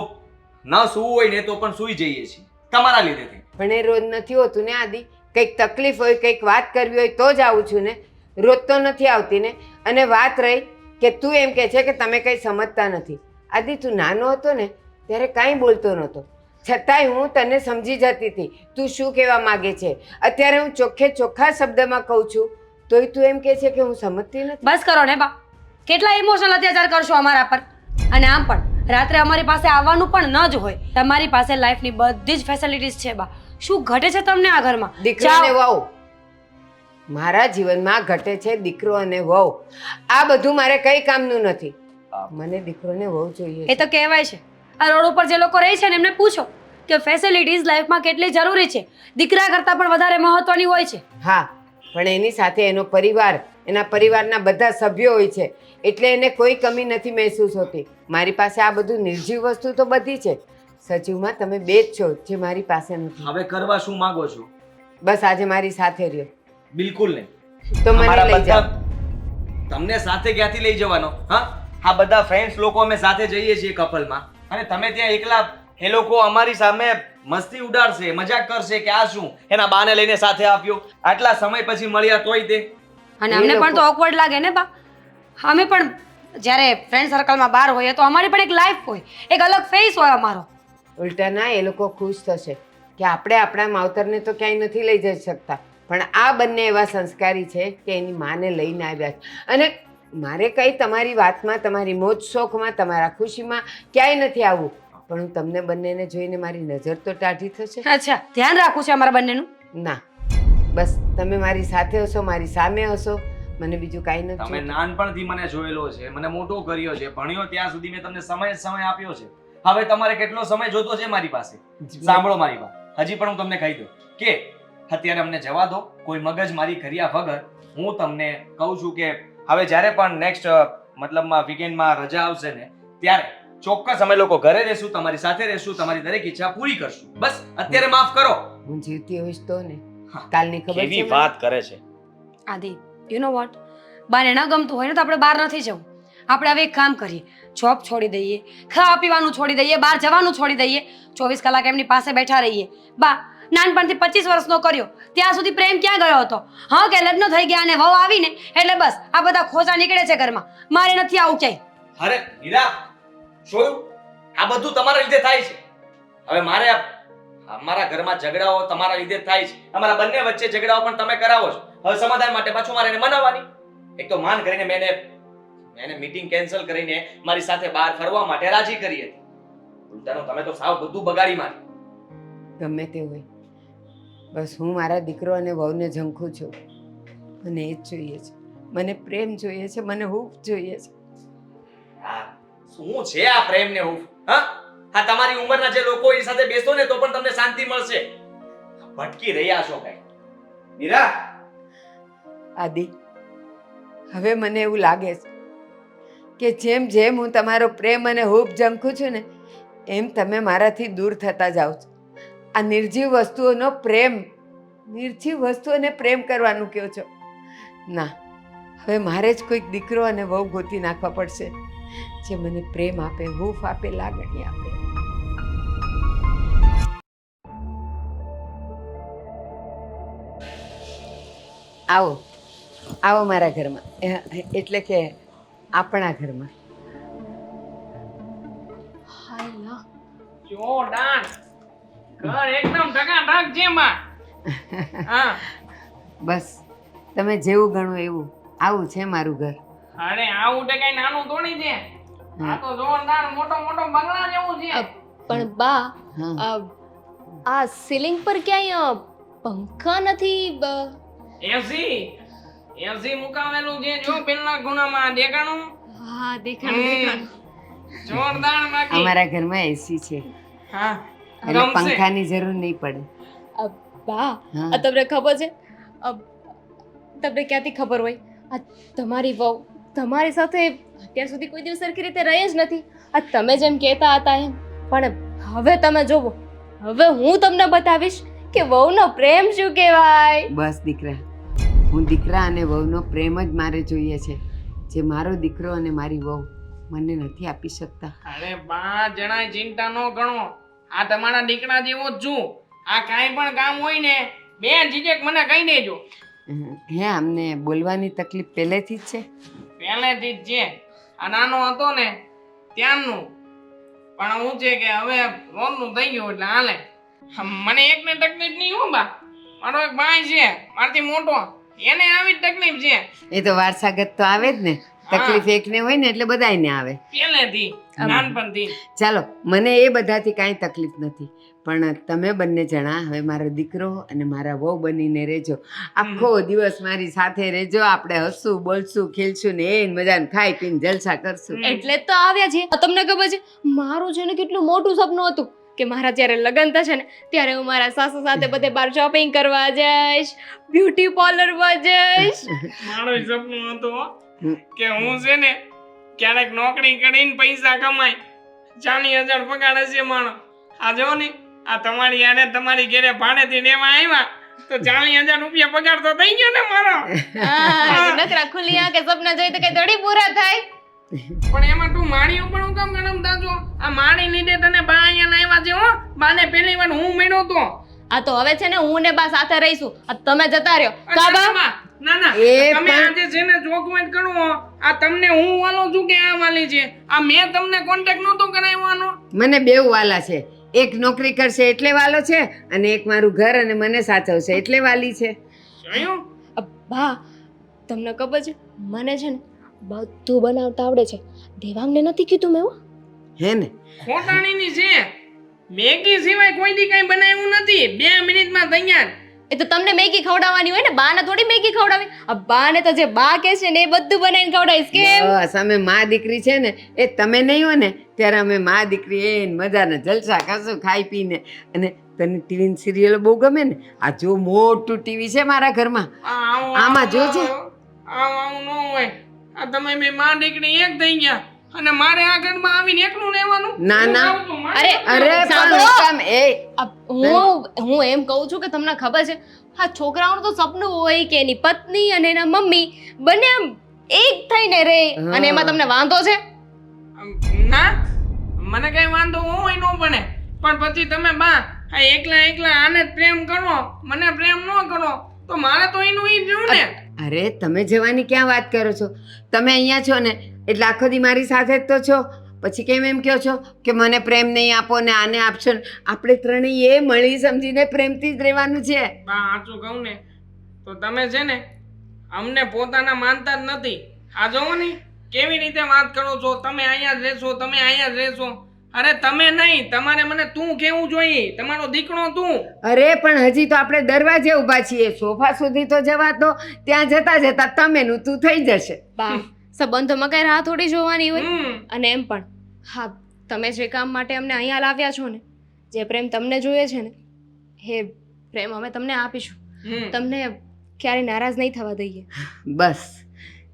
ન સૂવું હોય ને તો પણ સૂઈ જઈએ છીએ તમારા લીધેથી. પણ એ રોજ નથી હોતું ને આદિ. કંઈક તકલીફ હોય, કંઈક વાત કરવી હોય તો જ આવું છું ને. રોજ તો નથી આવતી ને. અને વાત રહી કે તું એમ કહે છે કે તમે કંઈ સમજતા નથી. આદિ, તું નાનો હતો ને ત્યારે કાંઈ બોલતો નહોતો, છતાંય હું તને સમજી જતી હતી તું શું કહેવા માગે છે. અત્યારે હું ચોખ્ખે ચોખ્ખા શબ્દમાં કહું છું તોય તું એમ કહે છે કે હું સમજતી નથી. બસ કરો ને બા, કેટલા ઇમોશનલ અત્યાચાર કરશો અમારા પર. અને આમ પણ રાત્રે અમારી પાસે આવવાનું પણ ન જ હોય. તમારી પાસે લાઈફની બધી જ ફેસિલિટીઝ છે બા. શું ઘટે છે તમને આ ઘરમાં? દીકરો અને વહુ, મારા જીવનમાં ઘટે છે દીકરો અને વહુ. આ બધું મારે કઈ કામનું નથી. મને દીકરો ને વહુ જોઈએ. એ તો કહેવાય છે. આ રોડ ઉપર જે લોકો રહે છે ને એમને પૂછો કે ફેસિલિટીઝ લાઈફમાં કેટલી જરૂરી છે. દીકરા કરતાં પણ વધારે મહત્વની હોય છે. હા, પણ એની સાથે એનો પરિવાર, એના પરિવારના બધા સભ્યો હોય છે, એટલે એને કોઈ કમી નથી મહેસૂસ હોતી. મારી પાસે આ બધું નિર્જીવ વસ્તુ તો બધી છે. સજીવમાં તમે બે જ છો જે મારી પાસે નથી. હવે કરવા શું માંગો છો? બસ આજે મારી સાથે રહ્યો. બિલકુલ નહીં. તો મને અમારા લઈ જાઓ. તમને સાથે ક્યાંથી લઈ જવાનો? હા, આ બધા ફ્રેન્ડ્સ લોકો અમે સાથે જઈએ છીએ કપલમાં, અને તમે ત્યાં એકલા. એ લોકો અમારી સામે મસ્તી ઉડાડશે, મજાક કરશે કે આ શું એના બાને લઈને સાથે આપ્યો, આટલા સમય પછી મળ્યા તોય તે. અને અમને પણ તો ઓકવર્ડ લાગે ને બા. અમે પણ જ્યારે ફ્રેન્ડ સર્કલમાં બહાર હોઈએ તો અમારી પણ એક લાઈફ હોય, એક અલગ ફેસ હોય અમારો. ઉલટા ના એ લોકો ખુશ થશે કે આપણે આપણા માવતરને તો ક્યાંય નથી લઈ જઈ શકતા, પણ આ બંને એવા સંસ્કારી છે કે એની માને લઈને આવ્યા છે. અને મારે કંઈ તમારી વાતમાં, તમારી મોજ શોખમાં, તમારા ખુશીમાં ક્યાંય નથી આવવું, પણ હું તમને બંનેને જોઈને મારી નજર તો ટાઢી થશે. અચ્છા, ધ્યાન રાખવું છે અમારા બંનેનું. ના, બસ તમે મારી સાથે હશો, મારી સામે હશો, મને બીજું કાંઈ નથી તમે જોઈતું. નાનપણથી મને જોયેલો છે, મને મોટો કર્યો છે, ભણ્યો ત્યાં સુધી મેં તમને સમય આપ્યો છે. હવે તમારે કેટલો સમય જોતો છે મારી પાસે? સાંભળો મારી વાત, હજી પણ હું તમને કહી દઉં કે અત્યારે અમને જવા દો, કોઈ મગજ મારી કર્યા વગર હું તમને કહું છું કે હવે જ્યારે પણ નેક્સ્ટ મતલબમાં વીકેન્ડમાં રજા આવશે ને ત્યારે ચોક્કસ અમે લોકો ઘરે રહેશું, તમારી સાથે રહેશું, તમારી દરેક ઈચ્છા પૂરી કરશું. બસ અત્યારે માફ કરો. હું જીવતી હોઈશ તો ને, કાલની ખબર છે કેવી મને? વાત કરે છે. આદિ, યુ નો વોટ, બાને ન ગમતું હોય ને તો આપણે બહાર નથી જવું. આપણે હવે એક કામ કરીએ, જોબ છોડી દઈએ, ખાવા પીવાનું છોડી દઈએ, બહાર જવાનું છોડી દઈએ, 24 કલાક એમની પાસે બેઠા રહીએ. બા નાનપણથી 25 વર્ષનો કર્યો, ત્યાં સુધી પ્રેમ ક્યાં ગયો હતો? હા કે લગ્ન થઈ ગયા અને વહુ આવીને એટલે બસ આ બધા ખોજા નીકળે છે ઘરમાં. મારે નથી આવું ક્યાંય. અરે હીરા, જોયું? આ બધું તમારા લીધે થાય છે. હવે મારે અમારા ઘરમાં ઝઘડાઓ તમારા લીધે થાય છે. અમારા બંને વચ્ચે ઝઘડાઓ પણ તમે કરાવો છો. હવે સમાધાન માટે પાછું મારે એને મનાવવાની. એક તો માન કરીને મેને મીટિંગ કેન્સલ કરીને મારી સાથે બહાર ફરવા માટે રાજી કરી હતી. ઉલટાનો તમે તો સાવ બધું બગાડી માર્યું. ગમે તે હોય, બસ હું મારા દીકરો અને વહુને ઝંખું છું. મને એ જ જોઈએ છે, મને પ્રેમ જોઈએ છે, મને હૂંફ જોઈએ છે. યાર, શું છે આ પ્રેમ ને હૂંફ? હા, આ તમારી ઉંમરના જે લોકો એ સાથે બેસો ને તો પણ તમને શાંતિ મળશે. ભટકી રહ્યા છો કઈ. મીરા, આદિ, હવે મને એવું લાગે છે કે જેમ જેમ હું તમારો પ્રેમ અને હૂંફ ઝંખું છું ને એમ તમે મારાથી દૂર થતા જાઓ છો. આ નિર્જીવ વસ્તુઓનો પ્રેમ, નિર્જીવ વસ્તુઓને પ્રેમ કરવાનું કહો છો. ના, હવે મારે જ કોઈક દીકરો અને વહુ ગોતી નાખવા પડશે જે મને પ્રેમ આપે, હૂંફ આપે, લાગણી આપે. આવો આવો મારા ઘરમાં, એટલે કે આપણા ઘરમાં. હાયલા જોરદાર ઘર એકદમ ટકાટક છે માં. હા, બસ તમે જેવું ગણો એવું, આવું છે મારું ઘર. અરે આવું તો કઈ નાનું થોડી છે. આ તો જોરદાર મોટો મોટો બંગલા જેવું છે. પણ બા હા, આ સીલિંગ પર ક્યાંય પંખા નથી? એસી મુકાવેલું છે જો પેલા ખૂણામાં દેખાણું. હા, દેખાણ. જોરદાર બાકી. અમારા ઘરમાં એસી છે હા, એટલે ગમશે. પંખાની જરૂર નહીં પડે. બા હા. આ તમને ખબર છે? તમને ક્યાંથી ખબર હોય? આ તમારી વહુ તમારી સાથે અત્યાર સુધી કોઈ દિવસ સરખી રીતે રહી જ નથી. આ તમે જેમ કહેતા હતા એમ, પણ હવે તમે જોવો, હવે હું તમને બતાવીશ કે વહુનો પ્રેમ શું કહેવાય. બસ દીકરા, હું દીકરા અને વહુનો પ્રેમ જ મારે જોઈએ છે, જે મારો દીકરો અને મારી વહુ મને નથી આપી શકતા. અરે બા જણાય ચિંતા ન ગણો. આ તમારા દીકરા જેવો જ છું. આ કાંઈ પણ કામ હોય ને બે જીજક મને કહી દેજો. હે, અમને બોલવાની તકલીફ પહેલેથી જ છે. પહેલેથી જ છે. આ નાનો હતો ને ત્યારનું. પણ હું છે કે હવે રોજનું થઈ ગયું એટલે હાલે. મને એકને તકલીફ નહીં હો બા. મારો એક ભાઈ છે મારથી મોટો, એને આવી જ તકલીફ છે એ તો વારસાગત તો આવે જ ને. તકલીફ એકને હોય ને એટલે બધાયને આવે. પહેલેથી નાનપણથી. ચાલો, મને એ બધાથી કાંઈ તકલીફ નથી, પણ તમે બંને જણા હવે મારો દીકરો અને મારા વહુ બનીને રહેજો. આખો દિવસ મારી સાથે રહેજો. આપણે હસવું, બોલશું, ખીલશું ને એ મજાને ખાઈ પીને જલસા કરશું. એટલે જ તો આવ્યા છીએ. તમને ખબર છે મારું છે ને કેટલું મોટું સપનું હતું કે મારા જ્યારે લગ્ન થશે ને ત્યારે હું મારા સાસુ સાથે બધે બહાર શોપિંગ કરવા જઈશ, બ્યુટી પાર્લરમાં જઈશ. મારું સપનું હતું હો, કે હું છે ને ક્યારેક નોકરી કરીને પૈસા કમાય, 40,000 પગાર હશે મારો. આ જો ને આ તમારી યાને તમારી ઘરે ભાડેથી લેવા આવ્યા તો 40,000 રૂપિયા પગાર તો થઈ ગયો ને મારો. નકરા ખુલ્લી આંખે સપના જોઈ તો કઈ થોડી પૂરા થાય. પણ એમાં તું માળી ઉપર હું કામ ગણમતા છો? આ માળી લીધે તને બા અહીંયા આવ્યા છે હો. બાને પહેલી વાર હું મળ્યો તો. આ તો હવે છે ને હું ને બા સાથે રહીશું. આ તમે જતા રહ્યો કા બા? ના ના, એ તમે પણ- આજે છે ને જોગવાઈ કરો. આ તમને હું વાલો છું કે આ વાલી છે? આ મેં તમને કોન્ટેક્ટ નહોતો કરાવ્યો આનો. મને બેવ વાલા છે. એક નોકરી કરશે એટલે વાલો છે, અને એક મારું ઘર અને મને સાચવશે એટલે વાલી છે. જોયું? બા તમને ખબર છે મને છે ને બધું બનાવતા આવડે છે. દેવાંગને નથી કીધું મેં હો. હે ને ખોટાણીની છે. મેગી સિવાય કોઈ દી કઈ બનાવ્યું નથી. 2 મિનિટમાં તૈયાર. એ તો તમને મેગી ખવડાવવાની હોય ને, બાને થોડી મેગી ખવડાવી. આ બાને તો જે બા કહે છે ને એ બધું બનાવીને ખવડાવીશ. કેમ? બસ અમે માં દીકરી છે ને એ તમે નહીં હો ને ત્યારે અમે માં દીકરી એ મજાના જલસા ખાશું ખાઈ પીને. અને તને ટીવી સિરિયલો બહુ ગમે ને? આ જો મોટું ટીવી છે મારા ઘરમાં, આમાં જોજે. આવું ન હોય. આ તમે બે માં દીકરી એક થઈ ગયા અને મારે આ ઘરમાં આવીને એકલું રહેવાનું? ના ના અરે અરે સાંભળો. પણ હું એમ કહું છું કે તમને ખબર છે આ છોકરાઓનું તો સપનું હોય કે એની પત્ની અને એના મમ્મી બંને આમ એક થઈને રહે, અને એમાં તમને વાંધો છે? ના, મને કઈ વાંધો હોય ન બને, પણ પછી તમે બા આ એકલા એકલા આને જ પ્રેમ કરો, મને પ્રેમ ન કરો, તો મારે તો એનું ઈ જોયું ને. અરે તમે જવાની ક્યાં વાત કરો છો? તમે અહીંયા છો ને એટલે આખો દી મારી સાથે જ તો છો, પછી કેમ એમ કહો છો કે મને પ્રેમ નહીં આપો ને આને આપશો ને? આપણે ત્રણેય એ મળી સમજીને પ્રેમથી જ રહેવાનું છે. બા સાચું કહું ને તો તમે છે ને અમને પોતાના માનતા જ નથી. આ જોવો ને કેવી રીતે વાત કરો છો. તમે અહીંયા જ રહેશો, તમે અહીંયા જ રહેશો. અરે તમે નહીં, તમારે મને તું કેવું જોઈએ, તમારો દીકરો તું. અરે પણ હજી તો આપણે દરવાજે ઊભા છીએ, સોફા સુધી તો જવા દો. ત્યાં જતા જતા તમે નું તું થઈ જશે. બા સંબંધોમાં કઈ રાહ થોડી જોવાની હોય. હમ. અને એમ પણ હા, તમે જે કામ માટે અમને અહીંયા લાવ્યા છો ને, જે પ્રેમ તમને જોઈએ છે ને એ પ્રેમ અમે તમને આપીશું. હમ. તમને ક્યારેય નારાજ નહીં થવા દઈએ. બસ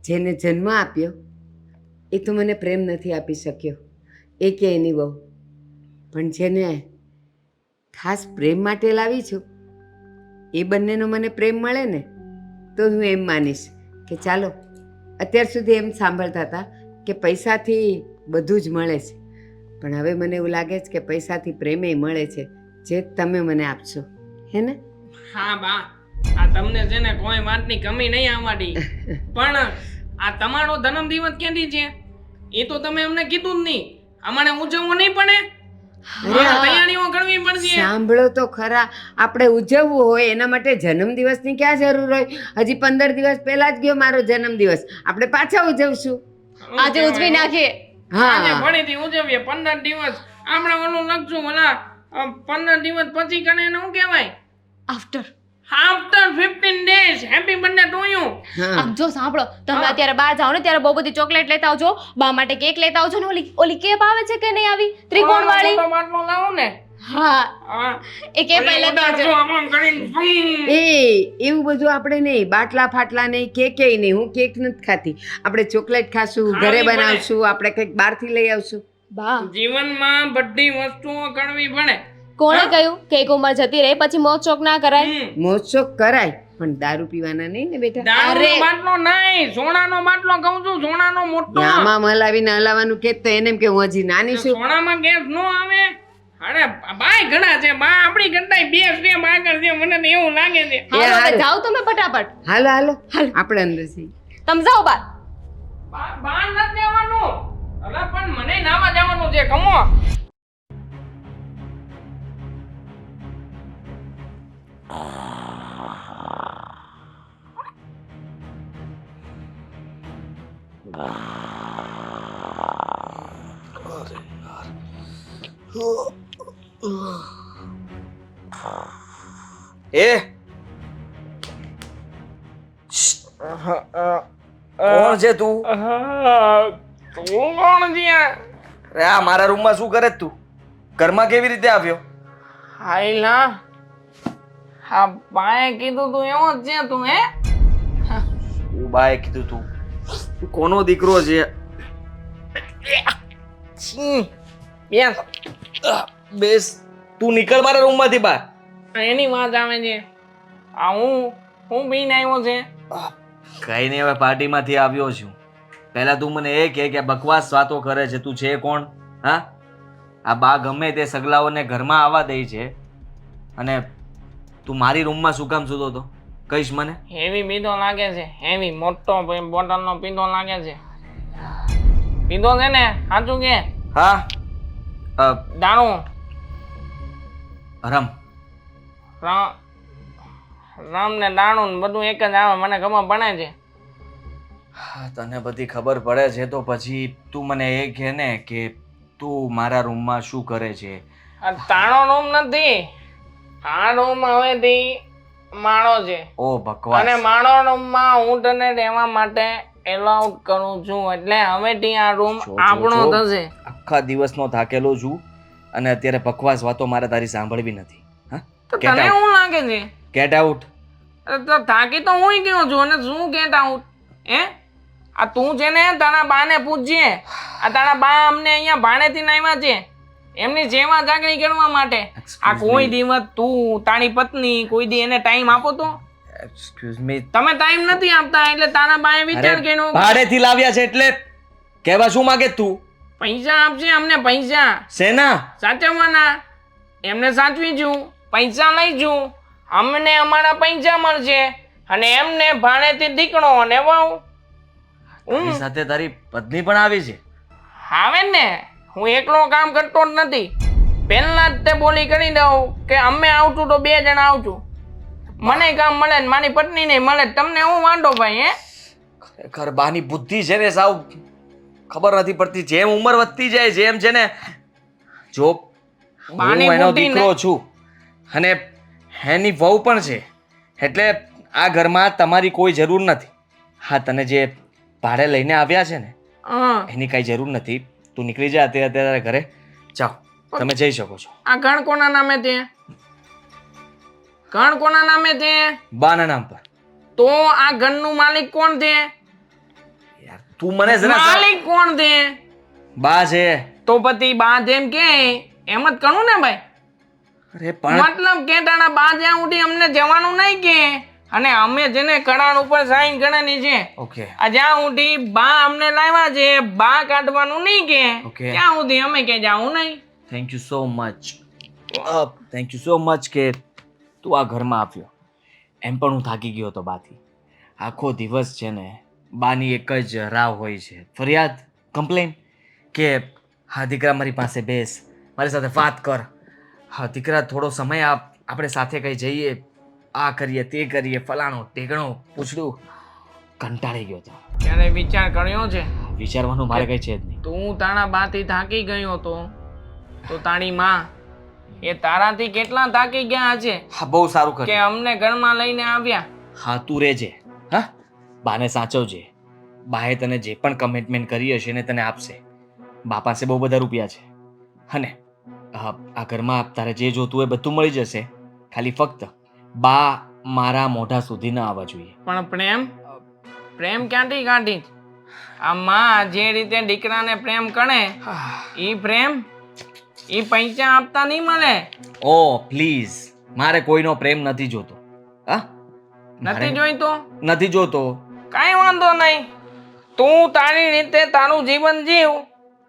જેને જન્મ આપ્યો એ તો મને પ્રેમ નથી આપી શક્યો, એ કે એની બહુ, પણ જેને ખાસ પ્રેમ માટે લાવી છું એ બંનેનો મને પ્રેમ મળે ને તો હું એમ માનીશ કે ચાલો. અત્યાર સુધી એમ સાંભળતા હતા કે પૈસાથી બધું જ મળે છે, પણ હવે મને એવું લાગે છે કે પૈસાથી પ્રેમે મળે છે, જે તમે મને આપશો. હે ને? હા બા, આ તમને છે ને કોઈ વાતની કમી નહીં આવવાની. પણ આ તમારો જન્મદિવસ ક્યાંથી છે એ તો તમે અમને કીધું જ નહીં. અમારે ઉજવવું નહીં પડે? અરે તૈયારીઓ કરવી પડશે. સાંભળો તો ખરા, આપણે ઉજવવું હોય એના માટે જન્મદિવસની ક્યાં જરૂર હોય? હજી 15 દિવસ પહેલા જ ગયો મારો જન્મદિવસ, આપણે પાછા ઉજવશું. આજે ઉજવી નાખીએ. આજે હા ફરીથી ઉજવીએ 15 દિવસ. આપણે ઓલું લખશું ઓલા 15 દિવસ પછી કરે એને શું કહેવાય? After. After 15 days happy birthday to you. હા આમ જો સાંભળો, તમે અત્યારે બહાર જાઓ ને ત્યારે બહુ બધી ચોકલેટ લેતા આવજો, બા માટે કેક લેતા આવજો ને ઓલી ઓલી કેપ આવે છે કે નહીં આવી ત્રિકોણ વાળી? મોટો બાટલો લાવો ને. હા, હા. એ કેપ ઓલી લેતા આવજો. ઉડાડજો આમ કરીને. ફૂમ. એવું બધું આપણે નહીં, બાટલા ફાટલા નહીં, કેકે નહીં. હું કેક નથી ખાતી. આપણે ચોકલેટ ખાશું, ઘરે ખાવી પડે. બનાવશું, આપણે કંઈક બહારથી લઈ આવશું. બા જીવનમાં બધી વસ્તુઓ કરવી પડે. કોણે કહ્યું કે એક ઉંમર જતી રહે પછી મોજ શોખ ના કરાય? હમ. મોજશોખ કરાય પણ દારૂ પીવાના નહીં ને બેટા. દારૂનો બાટલો નહીં, સોનાનો બાટલો કહું છું, સોનાનો મોટો. આમાં હલાવીને હલાવવાનું કે તો એને એમ કે હું હજી નાની છું. સોનામાં ગેસ નો આવે. અરે બાય ઘણા છે, બા આપણી કરતા બે સ્ટેપ આગળ છે, મને તો એવું લાગે છે. હાલો હાલ. હવે જાઓ તમે ફટાફટ. હાલો હાલો આપણે અંદર છીએ. તમે જાઓ બા. બહાર નથી જવાનું. અરે પણ મને નાવા જવાનું છે, કમો. એ કોણ છે તું? તું કોણ છે? અરે આ મારા રૂમમાં શું કરે છે તું? ઘરમાં કેવી રીતે આવ્યો? હાઈલા, હા બાએ કીધું તું એવો જ છે તું, હે? હું બાએ કીધું તું? તું કોનો દીકરો છે? છી, બેસ. બેસ, તું નીકળ મારા રૂમમાંથી બહાર. એની વાત આવે છે. આ હું પીને આવ્યો છે. કઈ નહીં, હવે પાર્ટીમાંથી આવ્યો છું. પહેલા તું મને એ કહે કે બકવાસ વાતો કરે છે, તું છે કોણ? હા, આ બા ગમે તે સગલાઓને ઘરમાં આવવા દે છે અને તું મારી રૂમમાં શું કામ સૂતો હતો? કહીશ મને? હેવી પીધો લાગે છે, હેવી મોટો બોટલનો પીધો લાગે છે. પીધો છે ને? સાચું કે? હા, દારૂ. રમ. રામ ને દારૂ ને બધું એક જ આવે, મને ખબર પડે છે. હા, તને બધી ખબર પડે છે તો પછી તું મને એ કહે ને કે તું મારા રૂમમાં શું કરે છે? આ તાણો રૂમ નથી, આ રૂમ હવેથી મારો છે. ઓ બકવાસ. અને મારો રૂમમાં હું તને રહેવા માટે એલાઉડ કરું છું, એટલે હવેથી આ રૂમ જો, આપણો જો. થશે. આખા દિવસનો થાકેલો છું અને અત્યારે બકવાસ વાતો મારે તારી સાંભળવી નથી. હા, તો Get તને out. શું લાગે છે? Get out. અરે તો થાકી તો હું ગયો છું, અને શું ગેટ આઉટ? આ તું છે ને તારા બાને પૂછજે. આ તારા બા અમને અહીંયા ભાડેથી લાવ્યા છે એમની સેવા ચાકરી કરવા માટે. આ કોઈ દિવસ તું તારી પત્ની કોઈ દી એને ટાઈમ આપો તો? Excuse me. તમે ટાઈમ નથી આપતા એટલે તારા બાએ વિચાર કર્યો કે ભાડેથી લાવ્યા છે એટલે કહેવા શું માંગે તું? પૈસા આપશે અમને, પૈસા સેના? સાચવવાના. એમને સાચવી છું, પૈસા લઈ છું, અમને અમારા પૈસા મળશે અને એમને ભાડેથી દીકરો અને વહુ. તારી સાથે તારી પત્ની પણ આવી છે? આવે ને, હું એકલો કામ કરતો જ નથી. પહેલા જ તે બોલી કરી દઉં કે અમે આવશું તો 2 જણા આવશું. મને કામ મળે ને મારી પત્ની ને મળે, તમને હું વાંધો ભાઈ? ખરેખર બાની બુદ્ધિ છે ને સાવ ખબર નથી પડતી. જેમ ઉંમર વધતી જાય જેમ છે ને, જો બાની હું એનો બુદ્ધિ ને- દીકરો છું અને એની વહુ પણ છે, એટલે આ ઘરમાં તમારી કોઈ જરૂર નથી. હા, તને જે ભાડે લઈને આવ્યા છે ને હં. એની કઈ જરૂર નથી. તું નીકળી જા અત્યારે ઘરે જાઓ, તમે જઈ શકો છો. આ ઘર કોના નામે છે? ઘર કોના નામે છે? બાના નામ પર. તો આ ઘરનું માલિક કોણ છે? યાર તું મને જરા માલિક કોણ છે? બા છે. તો પછી બા જેમ કે એમ જ કરું ને ભાઈ. અરે પણ મતલબ કે તારા બા જ્યાં સુધી અમને જવાનું નહીં કે, અને અમે જેને કરાર ઉપર સાઈન કરેલી છે, ઓકે આ જ્યાં સુધી બા અમને લાવ્યા છે, બા કાઢવાનું નહીં કે Okay. ત્યાં સુધી અમે કે જાવું નહીં. Thank you so much. Thank you so much કે તું આ ઘરમાં આવ્યો. એમ પણ હું થાકી ગયો હતો બાથી. આખો દિવસ છે ને બાની એક જ રાવ હોય છે, ફરિયાદ, કમ્પ્લેન કે હા દીકરા મારી પાસે બેસ, મારી સાથે વાત કર, હા દીકરા થોડો સમય આપ, આપણે સાથે કંઈ જઈએ, આ કરીએ તે કરીએ, ફલાણો ટેકણો પૂછડું. કંટાળી ગયો હતો. ક્યારે વિચાર કર્યો છે વિચારવાનું મારે કંઈ છે જ નહીં. તું તારા બાથી થાકી ગયો હતો તો તારી માં એ તારાથી કેટલા થાકી ગયા છે હા, બહુ સારું કે કર્યું. અમને ઘરમાં લઈને આવ્યા. હા, તું રહેજે. હા, બાને સાચવજે. બાએ તને જે પણ કમિટમેન્ટ કરી હશે ને તને આપશે. બા પાસે બહુ બધા રૂપિયા છે અને આ ઘરમાં તારે જે જોતું હોય બધું મળી જશે. ખાલી ફક્ત બા મારા મોઢા સુધી ન આવવા જોઈએ. પણ પ્રેમ પ્રેમ ક્યાંથી કાઢી? આ માં જે રીતે દીકરાને પ્રેમ કરે ઈ પ્રેમ ઈ પૈસા આપતા નહીં મળે. ઓ પ્લીઝ, મારે કોઈનો પ્રેમ નથી જોતો. હા, નથી જોઈતો? નથી જોતો. કાંઈ વાંધો નહીં, તું તારી રીતે તારું જીવન જીવ,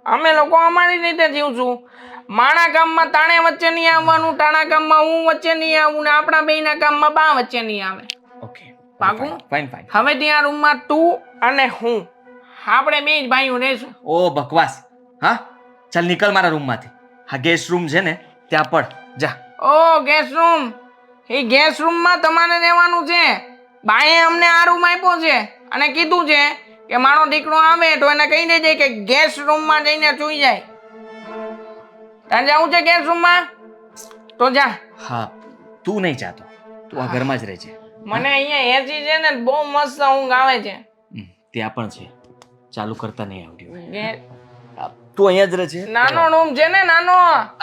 અમે લોકો અમારી રીતે જીવશું. મારા કામમાં તાણે વચ્ચે નહીં આવવાનું, તારા કામમાં હું વચ્ચે નહીં આવું, ને આપણા બેયના કામમાં બા વચ્ચે નહીં આવે. ઓકે, પાકું? Fine fine. હવે ત્યાં રૂમમાં તું અને હું, આપણે બે જ ભાઈઓ રહેશું. ઓ બકવાસ. હા, ચાલ નીકળ મારા રૂમમાંથી. હા, ગેસ્ટ રૂમ છે ને ત્યાં પડ જા. ઓ ગેસ્ટ રૂમ, એ ગેસ્ટ રૂમમાં તમારે રહેવાનું છે. બાએ અમને આ રૂમ આપ્યો છે અને કીધું છે કે મારો દીકરો આવે તો એને કહી દેજે કે ગેસ્ટ રૂમમાં જઈને સૂઈ જાય. ત્યાં જવું છે ગેસ્ટ રૂમમાં તો જા. હા, તું નહીં જાતો, તું આ ઘરમાં જ રહેજે. મને અહીંયા એસી છે ને બહુ મસ્ત ઊંઘ આવે છે. ત્યાં પણ છે, ચાલુ કરતા નહીં આવડ્યું. ગે- તું અહીંયા જ રહેજે. નાનો રૂમ છે ને, નાનો.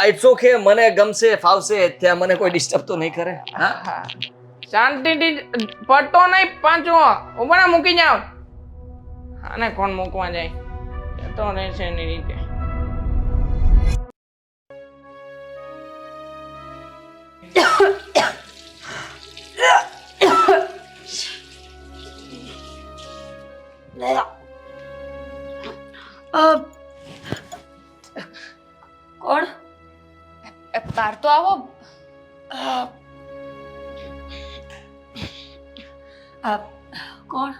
ઇટ્સ ઓકે, મને ગમશે, ફાવશે, ત્યાં મને કોઈ ડિસ્ટર્બ તો નહીં કરે. હા, શાંતિથી પડતો નહીં પાછો. ઉભા મૂકી જાવ. આને કોણ મૂકવા જાય? એ તો રહેશે એની રીતે. કોણ? બહાર તો આવો. કોણ?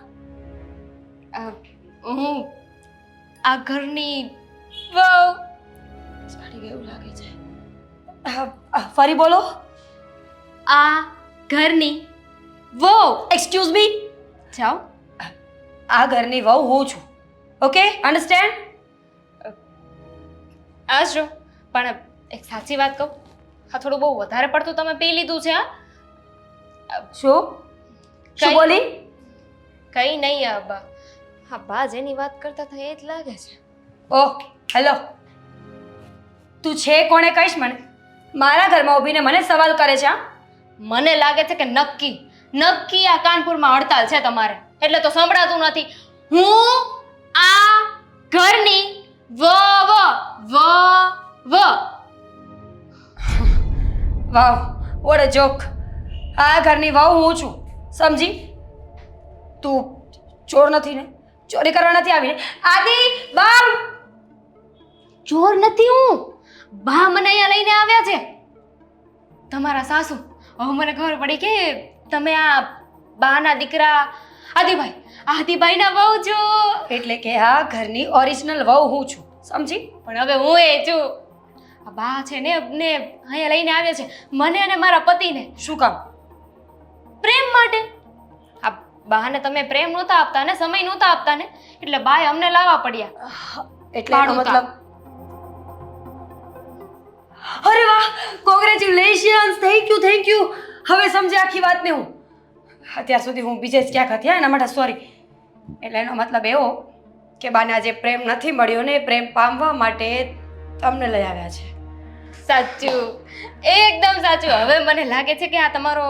હું આ ઘરની વહુ. સાડી ગયું લાગે છે. ફરી બોલો. આ ઘરની વહુ. Excuse me. જાઓ. આ ઘરની વહુ હું છું. Okay, understand? આજો પણ એક સાચી વાત કહું, આ થોડું બહુ વધારે પડતું તમે પી લીધું છે. હા, શું શું કઈ- બોલી? કઈ નહીં. બા હા, બા જેની વાત કરતા હતા એ જ લાગે છે. Okay, hello. તું છે કોણે કહીશ મને? મારા ઘરમાં ઊભીને મને સવાલ કરે છે? હા? મને લાગે છે કે નક્કી આ કાનપુરમાં હડતાલ છે તમારે, એટલે તો સંભળાતું નથી. હું આ ઘરની વાવ, વોટ અ જોક. આ ઘરની વહુ હું છું, સમજી? તું ચોર નથી ને? ચોરી કરવા નથી આવી ને? આદિ, બા! ચોર નથી હું. બા મને અહીંયા લઈને આવ્યા છે, તમારા સાસુ. હવે મને ખબર પડી કે તમે આ બાના દીકરા આદિભાઈના વહુ છો. એટલે કે આ ઘરની ઓરિજિનલ વહુ હું છું, સમજી? પણ હવે હું એ છું. આ બા છે ને અહીંયા લઈને આવ્યા છે મને અને મારા પતિને શું કામ? પ્રેમ માટે. આ બાને તમે પ્રેમ નહોતા આપતા ને, સમય નહોતા આપતા ને, એટલે બાએ અમને લાવવા પડ્યા. એટલે એનો મતલબ અરે વાહ, કોંગ્રેચ્યુલેશન્સ, થેન્ક યુ. હવે સમજે આખી વાતને હું. અત્યાર સુધી હું બીજે જ ક્યાંક હતી, એના માટે સોરી. એટલે એનો મતલબ એવો કે બાને આજે પ્રેમ નથી મળ્યો ને, પ્રેમ પામવા માટે તમને લઈ આવ્યા છે. સાચું, એકદમ સાચું. હવે મને લાગે છે કે આ તમારો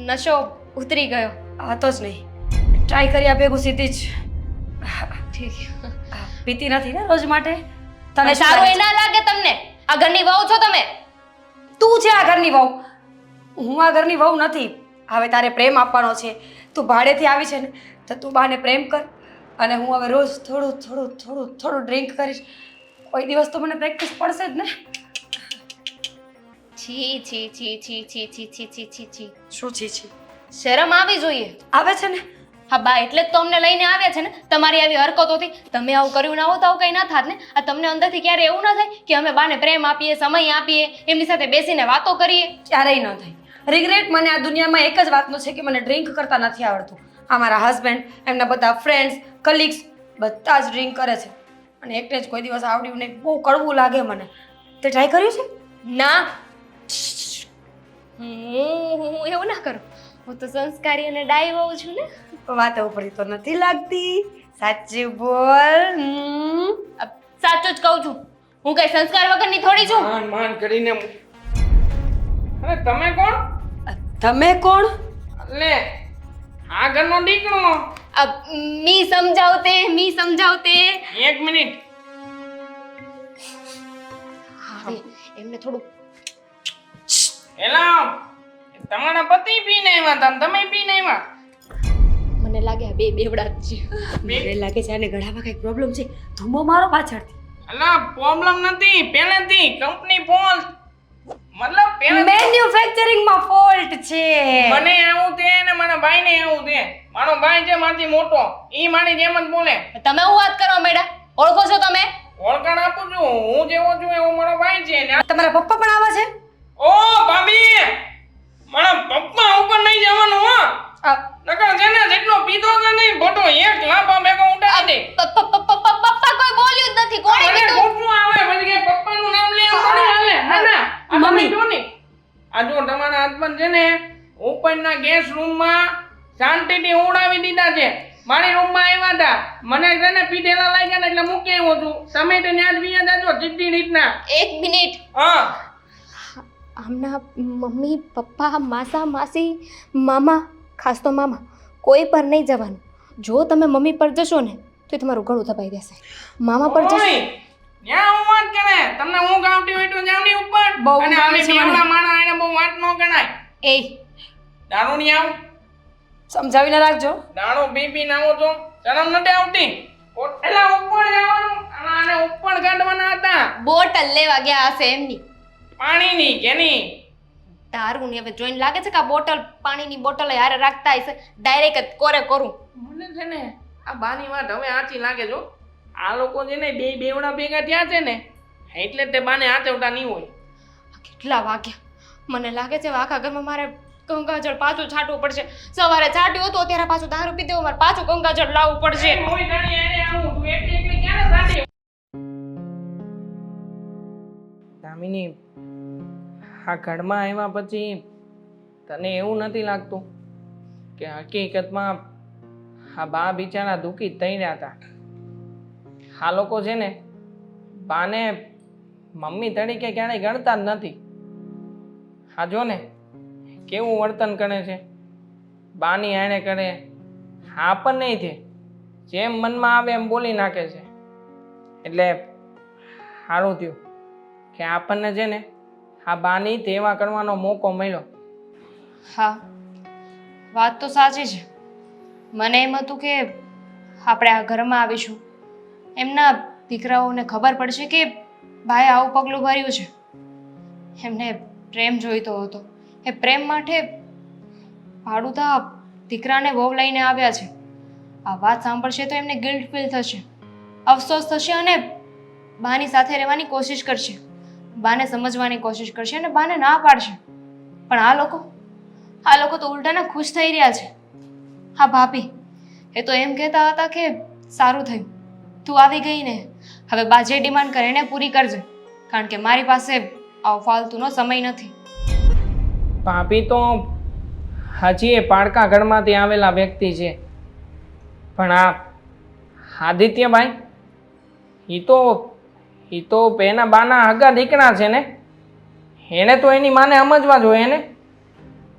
નશો ઉતરી ગયો. હતો જ નહીં, ટ્રાય કર્યા ભેગું સીધી જ ઠીક. પીતી નથી ને રોજ માટે. તને શું સારું લાગે એ ના લાગે તમને? આ ઘરની વહુ છો તમે. તું છે આ ઘરની વહુ, હું આ ઘરની વહુ નથી. હવે તારે પ્રેમ આપવાનો છે, તું ભાડેથી આવી છે ને, તો તું બાને પ્રેમ કર. અને હું હવે રોજ થોડું ડ્રિંક કરીશ. કોઈ દિવસ તો મને પ્રેક્ટિસ પડશે જ ને. છી છી છી છી છી છી છી છી છી છી. શું છે? શરમ આવી જોઈએ. આવે છે ને. હા બા, એટલે જ તો અમને લઈને આવ્યા છે ને. તમારી આવી હરકતોથી તમે આવું કર્યું ના હોત તો આવું કંઈ ના થાત ને. આ તમને અંદરથી ક્યારે એવું ના થાય કે અમે બાને પ્રેમ આપીએ, સમય આપીએ, એમની સાથે બેસીને વાતો કરીએ? ક્યારેય ન થાય. રિગ્રેટ મને આ દુનિયામાં એક જ વાતનો છે કે મને ડ્રિંક કરતા નથી આવડતું. આ મારા હસબન્ડ, એમના બધા ફ્રેન્ડ્સ, કલીગ્સ બધા જ ડ્રિંક કરે છે, અને એકને જ કોઈ દિવસ આવડ્યું નહીં. બહુ કડવું લાગે મને. તે ટ્રાય કર્યું છે? ના, હું એવું ના કરું. હું તો સંસ્કારી અને ડાઈ હોઉં છું ને. વાતો ઉપડી તો નથી લાગતી. સાચું બોલ. સાચું જ કહું છું. હું કઈ સંસ્કાર વગરની થોડી છું. માન કરીને અરે તમે કોણ? તમે કોણ? લે આ ઘરનો દીકરો. મી સમજાવતે. એક મિનિટ. હવે એમને થોડું એલા તમારા પતિ પીને આવ્યા હતા ને તમે પીને આવ્યા. મને લાગે આ બે બેવડા જ છે. મને લાગે છે આને ગળામાં કંઈક પ્રોબ્લેમ છે. ધૂમો મારો પાછળથી. અલા પ્રોબ્લેમ નથી, પહેલેથી કંપની ફોલ્ટ. મતલબ પહેલે મેન્યુફેક્ચરિંગમાં ફોલ્ટ છે. મને આવું તે ને મારા ભાઈને આવું તે. મારો ભાઈ છે મારથી મોટો, ઈ મારી જેમ જ બોલે. તમે હું વાત કરવા માંડ્યા? ઓળખો છો તમે? ઓળખાણ આપું છું, હું જેવો છું એવો મારો ભાઈ છે ને. તમારા પપ્પા પણ આવા છે? ઓ ભાભી, મારા પપ્પા ઉપર નહીં જવાનું હો. નકર છે ને જેટલો પીધો છે ને ભટો એક લાંબા ભેગો ઉડાડી દે. પપ્પા કોઈ બોલ્યું જ નથી. કોણે મને કીધું? ખોટું આવે પછી કે પપ્પાનું નામ લે એમ થોડી હાલે. ના ના, આ તમે મમ્મી. જો ને આ જો તમારા હસબન્ડ છે ને ઉપરના ગેસ રૂમમાં શાંતિથી ઉડાવી દીધા છે. મારી રૂમમાં આવ્યા હતા, મને છે ને પીધેલા લાગ્યા ને એટલે મૂકી આવ્યો છું. તમે તો ન્યા જ વિયા જાજો સીધી રીતના. એક મિનિટ. હા આમના મમ્મી, પપ્પા, માસા, માસી, મામા, ખાસ તો મામા, કોઈ પર નહીં જવાનું. જો તમે મમ્મી પર જશો ને તો એ તમારું ગળું દબાઈ દેશે. મામા પર જશો. ઓય, ન્યા હું વાત કરે તમને હું ગાવતી હોય તો જાવની ઉપર. બહુ અને ગાવે આમે છે મને. બેવડા માણા એને બહુ વાત ન ગણાય. એ દારૂ ની આવ સમજાવીને રાખજો. દારૂ પી ને આવો છો, શરમ નથી આવતી? એલા ઉપર જવાનું, આને ઉપર કાઢવાના હતા. બોટલ લેવા ગયા હશે એમની પાણીની કેની? દારૂની. હવે જોઈને લાગે છે કે આ બોટલ, પાણીની બોટલ હારે રાખતા હશે. ડાયરેક્ટ જ કોરે કરું. મને છે ને આ બાની વાત હવે આચી લાગે જો. આ લોકો છે ને બે બેવડા ભેગા થયા છે ને એટલે તે બાને આચવતા નહીં હોય. કેટલા વાગ્યા? મને લાગે છે આખા ઘરમાં મારે ગંગાજળ પાછું છાંટવું પડશે. સવારે છાંટ્યું હતું, અત્યારે પાછું દારૂ પી દેવું, મારે પાછું ગંગાજળ લાવવું પડશે. કોઈ દાડી આને આવું તું એકલી એકલી ક્યારે સાંટી? દામિની, આ ઘરમાં આવ્યા પછી તને એવું નથી લાગતું કે હકીકતમાં આ બા બિચારા દુઃખી થઈ રહ્યા હતા? આ લોકો છે ને બાને મમ્મી તરીકે ક્યારેય ગણતા જ નથી. હા જો ને કેવું વર્તન કરે છે, બાની આણે કરે, હા પણ નહીં છે, જેમ મનમાં આવે એમ બોલી નાખે છે. એટલે સારું થયું કે આપણને છે ને આ બાની તેવા કરવાનો મોકો મળ્યો. હા, વાત તો સાચી છે. મને એમ હતું કે આપણે આ ઘરમાં આવીશું, એમના દીકરાઓને ખબર પડશે કે ભાઈ આવું પગલું ભર્યું છે. એમને પ્રેમ જોઈતો હતો. એ પ્રેમ માટે ભાડુતા દીકરાને વહુ લઈને આવ્યા છે. આ વાત સાંભળશે તો એમને ગિલ્ટ ફીલ થશે, અફસોસ થશે અને બાની સાથે રહેવાની કોશિશ કરશે, બાને સમજવાની કોશિશ કરશે અને બાને ના પાડશે. પણ આ લોકો તો ઉલટાના ખુશ થઈ રહ્યા છે. હા ભાભી, એ તો એમ કહેતા હતા કે સારું થયું તું આવી ગઈ ને, હવે બા જે ડિમાન્ડ કરે એને પૂરી કરજે, કારણ કે મારી પાસે આવો ફાલતુનો સમય નથી. ભાભી તો હજી એ પાડકા ઘરમાંથી આવેલા વ્યક્તિ છે, પણ આ આદિત્યભાઈ એ તો એના બાના હગા દીકરા છે ને, એને તો એની માને સમજવા જોઈએ ને.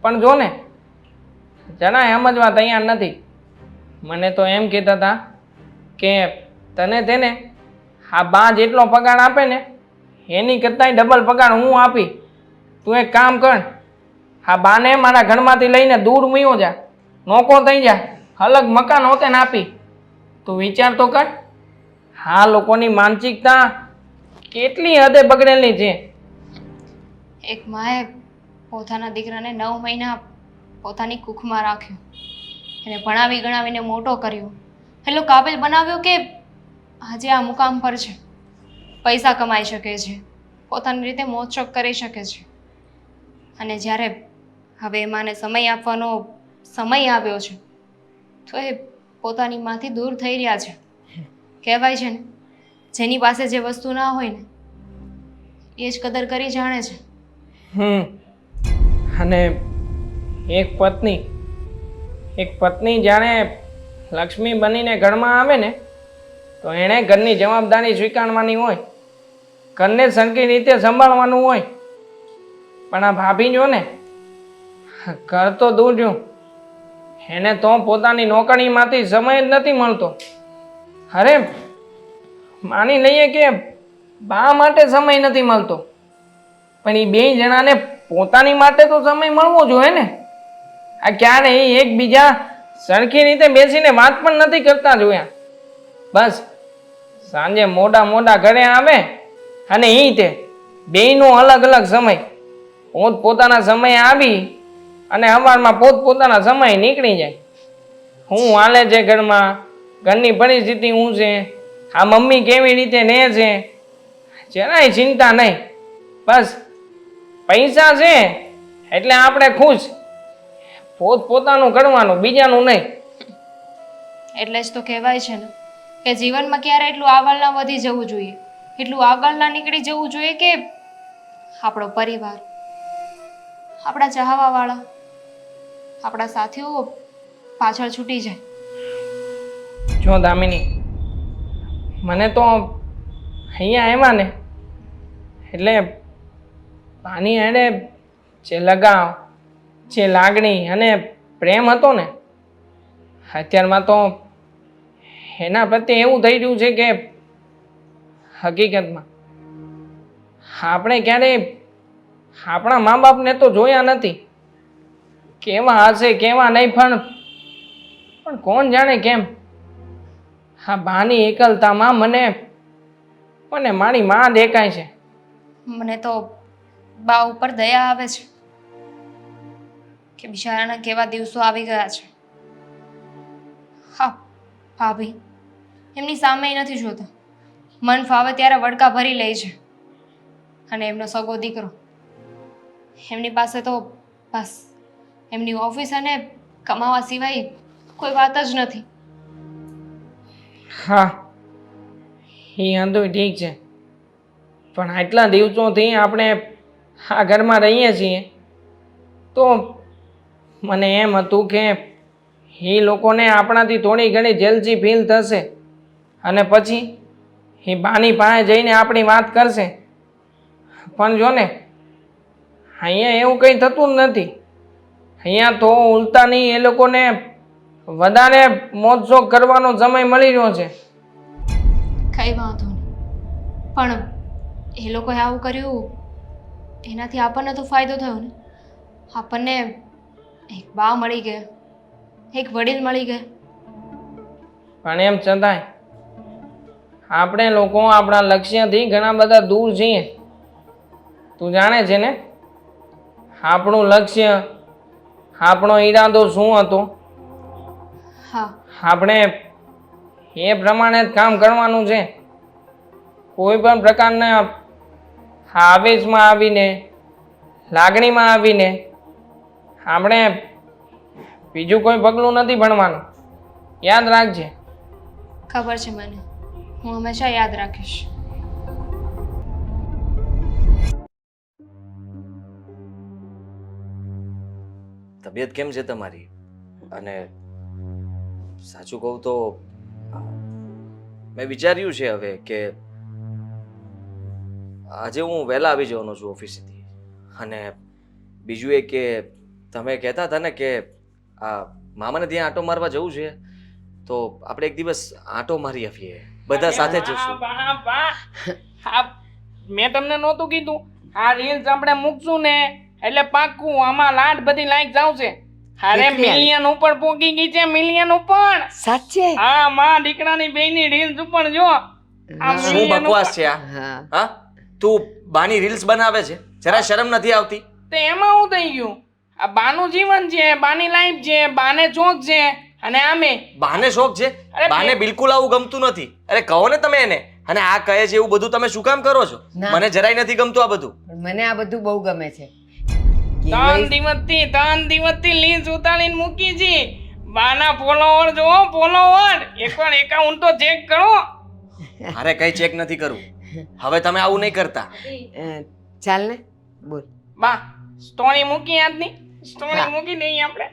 પણ જો ને જરાય સમજવા તૈયાર નથી. મને તો એમ કહેતા હતા કે તને તેને આ બા જેટલો પગાર આપે ને એની કરતાંય ડબલ પગાર હું આપી. તું એક કામ કર, આ બાને મારા ઘરમાંથી લઈને દૂર મૂયો જા, નોકો થઈ જા, અલગ મકાન હોતે ને આપી. તું વિચાર તો કર, આ લોકોની માનસિકતા કેટલી હદે બગડેલી છે. એક માએ પોતાના દીકરાને 9 મહિના પોતાની કુખમાં રાખ્યો, એને ભણાવી ગણાવીને મોટો કર્યો, એટલો કાબિલ બનાવ્યો કે આજે આ મુકામ પર છે, પૈસા કમાઈ શકે છે, પોતાની રીતે મોજશોખ કરી શકે છે. અને જ્યારે હવે એમાંને સમય આપવાનો સમય આવ્યો છે તો એ પોતાની માંથી દૂર થઈ રહ્યા છે. કહેવાય છે ને, જેની પાસે જે વસ્તુ ના હોય ને એ જ કદર કરી જાણે છે. અને એક પત્ની જાણે લક્ષ્મી બનીને ઘરમાં આવે ને તો એણે ઘરની જવાબદારી સ્વીકારવાની હોય, ઘરને સરખી રીતે સંભાળવાનું હોય. પણ આ ભાભી જો ને, ઘર તો દૂર જો, એને તો પોતાની નોકરીમાંથી સમય જ નથી મળતો. અરે માની લઈએ કે બા માટે સમય નથી મળતો, પણ એ બે જણાને પોતાની માટે તો સમય મળવો જોઈએ ને. આ ક્યારેય એકબીજા સરખી રીતે બેસીને વાત પણ નથી કરતા જોયા. બસ સાંજે મોડા ઘરે આવે અને એ તે બેયનો અલગ અલગ સમય, પોતપોતાના સમય આવી અને સવારમાં પોતપોતાના સમય નીકળી જાય. હું હાલે છે ઘરમાં, ઘરની પરિસ્થિતિ શું છે, આ મમ્મી કેવી રીતે રહે છે, જરાય ચિંતા નહીં. બસ પૈસા છે એટલે આપણે ખુશ, પોતપોતાનું કરવાનું, બીજાનું નહીં. એટલે જ તો કહેવાય છે ને કે જીવનમાં ક્યારે એટલું આગળ ના વધી જવું જોઈએ, એટલું આગળ ના નીકળી જવું જોઈએ કે આપણો પરિવાર, આપણા ચાહવાવાળા, આપણા સાથીઓ પાછળ છૂટી જાય. જો દામિની, મને તો અહીંયા આવ્યા ને એટલે પાણી એણે જે લગાવ, જે લાગણી અને પ્રેમ હતો ને, અત્યારમાં તો એના પ્રત્યે એવું થઈ રહ્યું છે કે હકીકતમાં આપણે ક્યારેય આપણા મા બાપને તો જોયા નથી, કેવા હશે કેવા નહીં, પણ કોણ જાણે કેમ આ બાની એકલતામાં મને મારી માં દેખાય છે. મને તો બા ઉપર દયા આવે છે કે બિચારાના કેવા દિવસો આવી ગયા છે. હા ભાભી એમની સામે નથી જોતા, મન ફાવે ત્યારે વડકા ભરી લે છે. અને એમનો સગો દીકરો, એમની પાસે તો બસ એમની ઓફિસ અને કમાવા સિવાય કોઈ વાત જ નથી. હા એ અંધુય ઠીક છે, પણ આટલા દિવસોથી આપણે આ ઘરમાં રહીએ છીએ તો મને એમ હતું કે એ લોકોને આપણાથી થોડી ઘણી જેલસી ફીલ થશે અને પછી એ બાની પાસે જઈને આપણી વાત કરશે. પણ જો ને અહીંયા એવું કંઈ થતું જ નથી. અહીંયા તો ઉલટાની એ લોકોને વધારે મોજશોખ કરવાનો સમય મળી રહ્યો છે. કંઈ વાંધો નહીં, પણ એ લોકોએ આવું કર્યું એનાથી આપણને તો ફાયદો થયો ને. આપણને એક બા મળી ગયા, એક વડીલ મળી ગયા. પણ એમ છતાંય આપણે લોકો આપણા લક્ષ્યથી ઘણા બધા દૂર છીએ. તું જાણે છે ને આપણું લક્ષ્ય, આપણો ઈરાદો શું હતો? હા, આપણે એ પ્રમાણે જ કામ કરવાનું છે. કોઈ પણ પ્રકારના આવેશમાં આવીને, લાગણીમાં આવીને આપણે બીજું કોઈ પગલું નથી ભણવાનું. યાદ રાખજે. ખબર છે મને, હું હંમેશા યાદ રાખીશ. તબિયત કેમ છે તમારી? અને સાચું કહું તો મેં વિચાર્યું છે હવે કે આજે હું વહેલા આવી જવાનો છું ઓફિસેથી. અને બીજું એ કે તમે કહેતા હતા ને કે આ મામાને ત્યાં આંટો મારવા જવું છે, તો આપણે એક દિવસ આંટો મારી આવીએ, બધા સાથે જશું. હા, મેં તમને નહોતું કીધું આ રીલ્સ આપણે મૂકશું ને એટલે પાક્કું આમાં લાટ બધી લાઈક આવશે. અરે કેટલી આવી? મિલિયન ઉપર પહોંચી ગઈ છે, મિલિયન ઉપર. સાચે? હા, માં દીકરાની બેયની રીલ્સ ઉપર જો આ શું million બકવાસ ઉપર. છે આ? હા હા, તું બાની રીલ્સ બનાવે છે, જરા શરમ નથી આવતી? તો એમાં શું થઈ ગયું? આ બાનું જીવન છે, બાની લાઈફ છે, બાને ચોક છે, અને આમે બાને શોખ છે? અરે બાને બિલકુલ આવું ગમતું નથી. અરે કહો ને તમે એને. અને આ કહે છે એવું બધું તમે શું કામ કરો છો? ના. મને જરાય નથી ગમતું આ બધું. પણ મને આ બધું બહુ ગમે છે. ત્રણ દિવસથી લીંસ ઉતારીને મૂકી છે. બાના ફોલોવર જો ફોલોવર, એકવાર એકાઉન્ટ તો ચેક કરો. અરે કઈ ચેક નથી કરવું. હવે તમે આવું નહીં કરતા. ચાલ ને બોલ. બા સ્ટોરી મૂકી આજની સ્ટોરી હા. મૂકી દઈએ આપણે.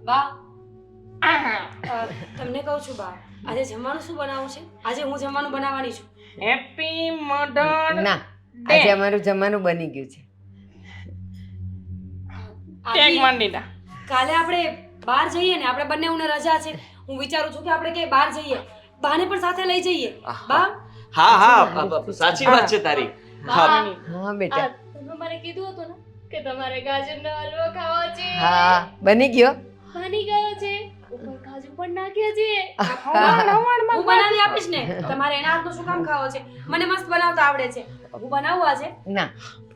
બા આહા. તમને કહું છું બા, આજે જમવાનું શું બનાવવું છે? આજે હું જમવાનું બનાવવાની છું. હેપી મધર ના, આજે અમારું જમવાનું બની ગયું છે. કેક માંડીલા. કાલે આપણે બહાર જઈએ ને, આપણે બંનેઓને રજા છે. હું વિચારું છું કે આપણે ક્યાંય બહાર જઈએ, બાને પણ સાથે લઈ જઈએ. બા હા હા, સાચી વાત છે તારી. હા, હા બેટા. તમે મને કીધું હતું ને કે તમારે ગાજરનો હલવો ખાવો છે. હા બની ગયો. બની ગયો છે, ઉપર કાજુ પણ નાખ્યા છે. હું બનાવી આપીશ ને. તમારે એના હાથનો શું કામ ખાવો છે? મને મસ્ત બનાવતા આવડે છે. હું બનાવું આજે. ના,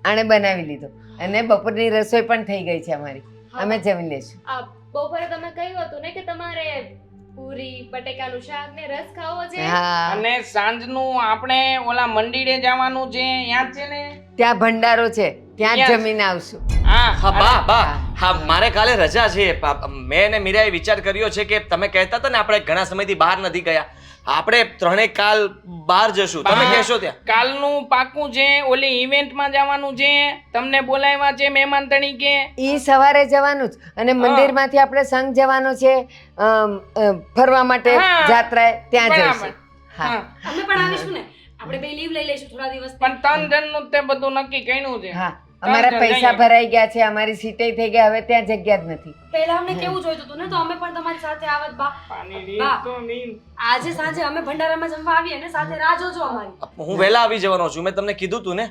આણે બનાવી લીધો અને બપોરની રસોઈ પણ થઈ ગઈ છે અમારી. અમે જમી લઈશું. આ બપોરે તમે કહ્યું હતું ને કે તમારે પૂરી બટેકાનું શાક ને રસ ખાવો છે. હા, અને સાંજનું આપણે ઓલા મંદિરે જવાનું છે, યાદ છે ને? ત્યાં ભંડારો છે, ત્યાં જ Yes. જમીને આવશું. હા હા બા બા હા, મારે કાલે રજા છે. મેં ને મીરાએ વિચાર કર્યો છે કે તમે કહેતા હતા ને આપણે ઘણા સમયથી બહાર નથી ગયા, આપણે ત્રણેય કાલ બહાર જશું. તમે કહેશો ત્યાં? કાલનું પાકું છે, ઓલી ઇવેન્ટમાં જવાનું છે, તમને બોલાવ્યા છે મહેમાન તરીકે. ઈ સવારે જવાનું જ અને મંદિરમાંથી આપણે સંઘ જવાનો છે ફરવા માટે હા. જાત્રાએ, ત્યાં બરાબર. જઈશું. હા હા. અમે પણ આવીશું ને. આપણે બે લીવ લઈ લઈશું થોડા દિવસ. પણ 3 જણનું તે બધું નક્કી કર્યું છે. હા, અમારા જણ પૈસા જઈએ. ભરાઈ ગયા છે, અમારી સીટે થઈ ગયા, હવે ત્યાં જગ્યા જ નથી. પહેલા અમને કેવું જોઈતું હતું ને, તો અમે પણ તમારી સાથે આવત બા. પાણી બા. રીત તો નહીં. આજે સાંજે અમે ભંડારામાં જમવા આવીએ ને, સાથે રાહ જોજો અમારી. હું વહેલા આવી જવાનો છું, મેં તમને કીધું તું ને.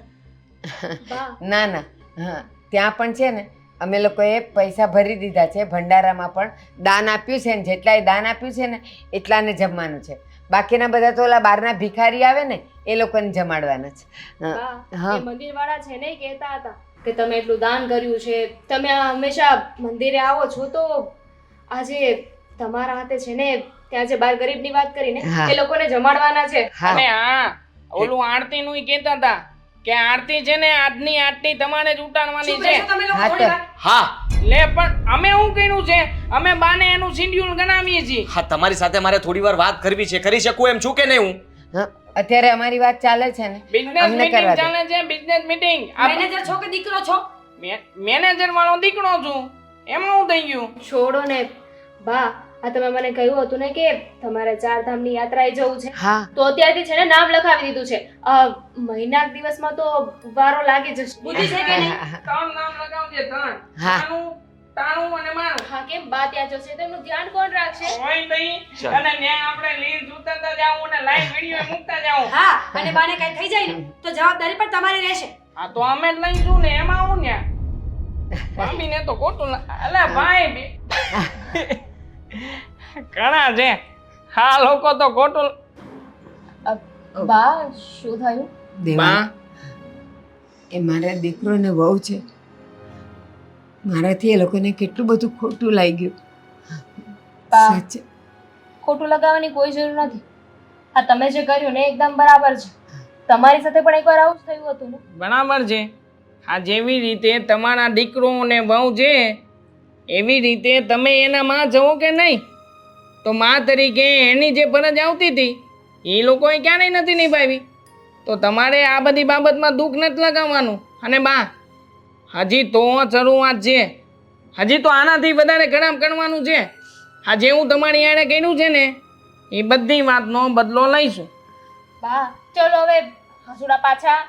બા ના ના, હા ત્યાં પણ છે ને અમે લોકોએ પૈસા ભરી દીધા છે. ભંડારામાં પણ દાન આપ્યું છે ને, જેટલાય દાન આપ્યું છે ને એટલાને જમવાનું છે. બાકીના બધા તો ઓલા બહારના ભિખારી આવે ને એ લોકોને જમાડવાના છે. બા, હા. એ મંદિરવાળા છે ને એ કહેતા હતા કે તમે એટલું દાન કર્યું છે, તમે આ હંમેશા મંદિરે આવો છો, તો આજે તમારા હાથે છે ને ત્યાં જે બાર ગરીબની વાત કરીને હા. એ લોકોને જમાડવાના છે. હા અને હા, ઓલું આરતીનું ય કહેતા હતા કે આરતી છે ને આજની આરતી તમારે જ ઉતારવાની શું છે. કહેશો તમે લોકો હા થોડી તો. વાર? હા, લે પણ અમે શું કર્યું છે? અમે બાને એનું શિડ્યુલ ગણાવીએ છીએ. હા તમારી સાથે મારે થોડી વાર વાત કરવી છે. કરી શકું એમ છું કે નહીં હું? હા અત્યારે અમારી વાત ચાલે છે ને બિઝનેસ અમને મીટિંગ કરવા દે. ચાલે છે, બિઝનેસ મીટિંગ. મેનેજર છો કે દીકરો છો? મેનેજર વાળો દીકરો છું. એમાં હું થઈ ગયું? છોડો ને બા, આ તમે મને કહ્યું હતું ને કે તમારે ચારધામની યાત્રાએ જવું છે, હા તો અત્યારથી છે ને નામ લખાવી દીધું છે. મહિનાક દિવસમાં તો વારો લાગી જશે. બુદ્ધિ છે કે નહીં? ત્રણ નામ લગાવજે, ત્રણ. હા. તાનું, તાણું અને મારું. હા, કેમ બા ત્યાં જશે તો એમનું ધ્યાન કોણ રાખશે? હોય નહીં. ચાલ. અને ન્યા આપણે લીન ઉતારતા જાવું અને લાઈવ વિડીયો મૂકતા જાવું. હા, અને બાને કઈ થઈ જાય ને તો જવાબદારી પણ તમારી રહેશે. આ તો અમે જ લઈશું ને, એમાં હું ન્યા ભાભીને તો ખોટું અલા ભાઈ ઘણા છે. હા લોકો તો ખોટું. બા શું થયું? દેવા એ મારા દીકરો ને વહુ છે. મારાથી એ લોકોને કેટલું બધું ખોટું લાગ્યું. બા સાચે ખોટું લગાવવાની કોઈ જરૂર નથી. આ તમે જે કર્યું ને એકદમ બરાબર છે. તમારી સાથે પણ એકવાર આવું જ થયું હતું ને? બરાબર છે. આ જેવી રીતે તમારા દીકરો ને વહુ છે એવી રીતે તમે એના માં જવો કે નહીં, તો માં તરીકે એની જે ફરજ આવતી હતી એ લોકોએ ક્યારેય નથી નિભાવી. તો તમારે આ બધી બાબતમાં દુઃખ નથી લગાવવાનું. અને બા હજી તો શરૂઆત છે, હજી તો આનાથી વધારે ખરાબ કરવાનું છે. આ જેવું તમારી એણે કર્યું છે ને એ બધી વાતનો બદલો લઈશું. બા ચલો હવે હસુડા પાછા,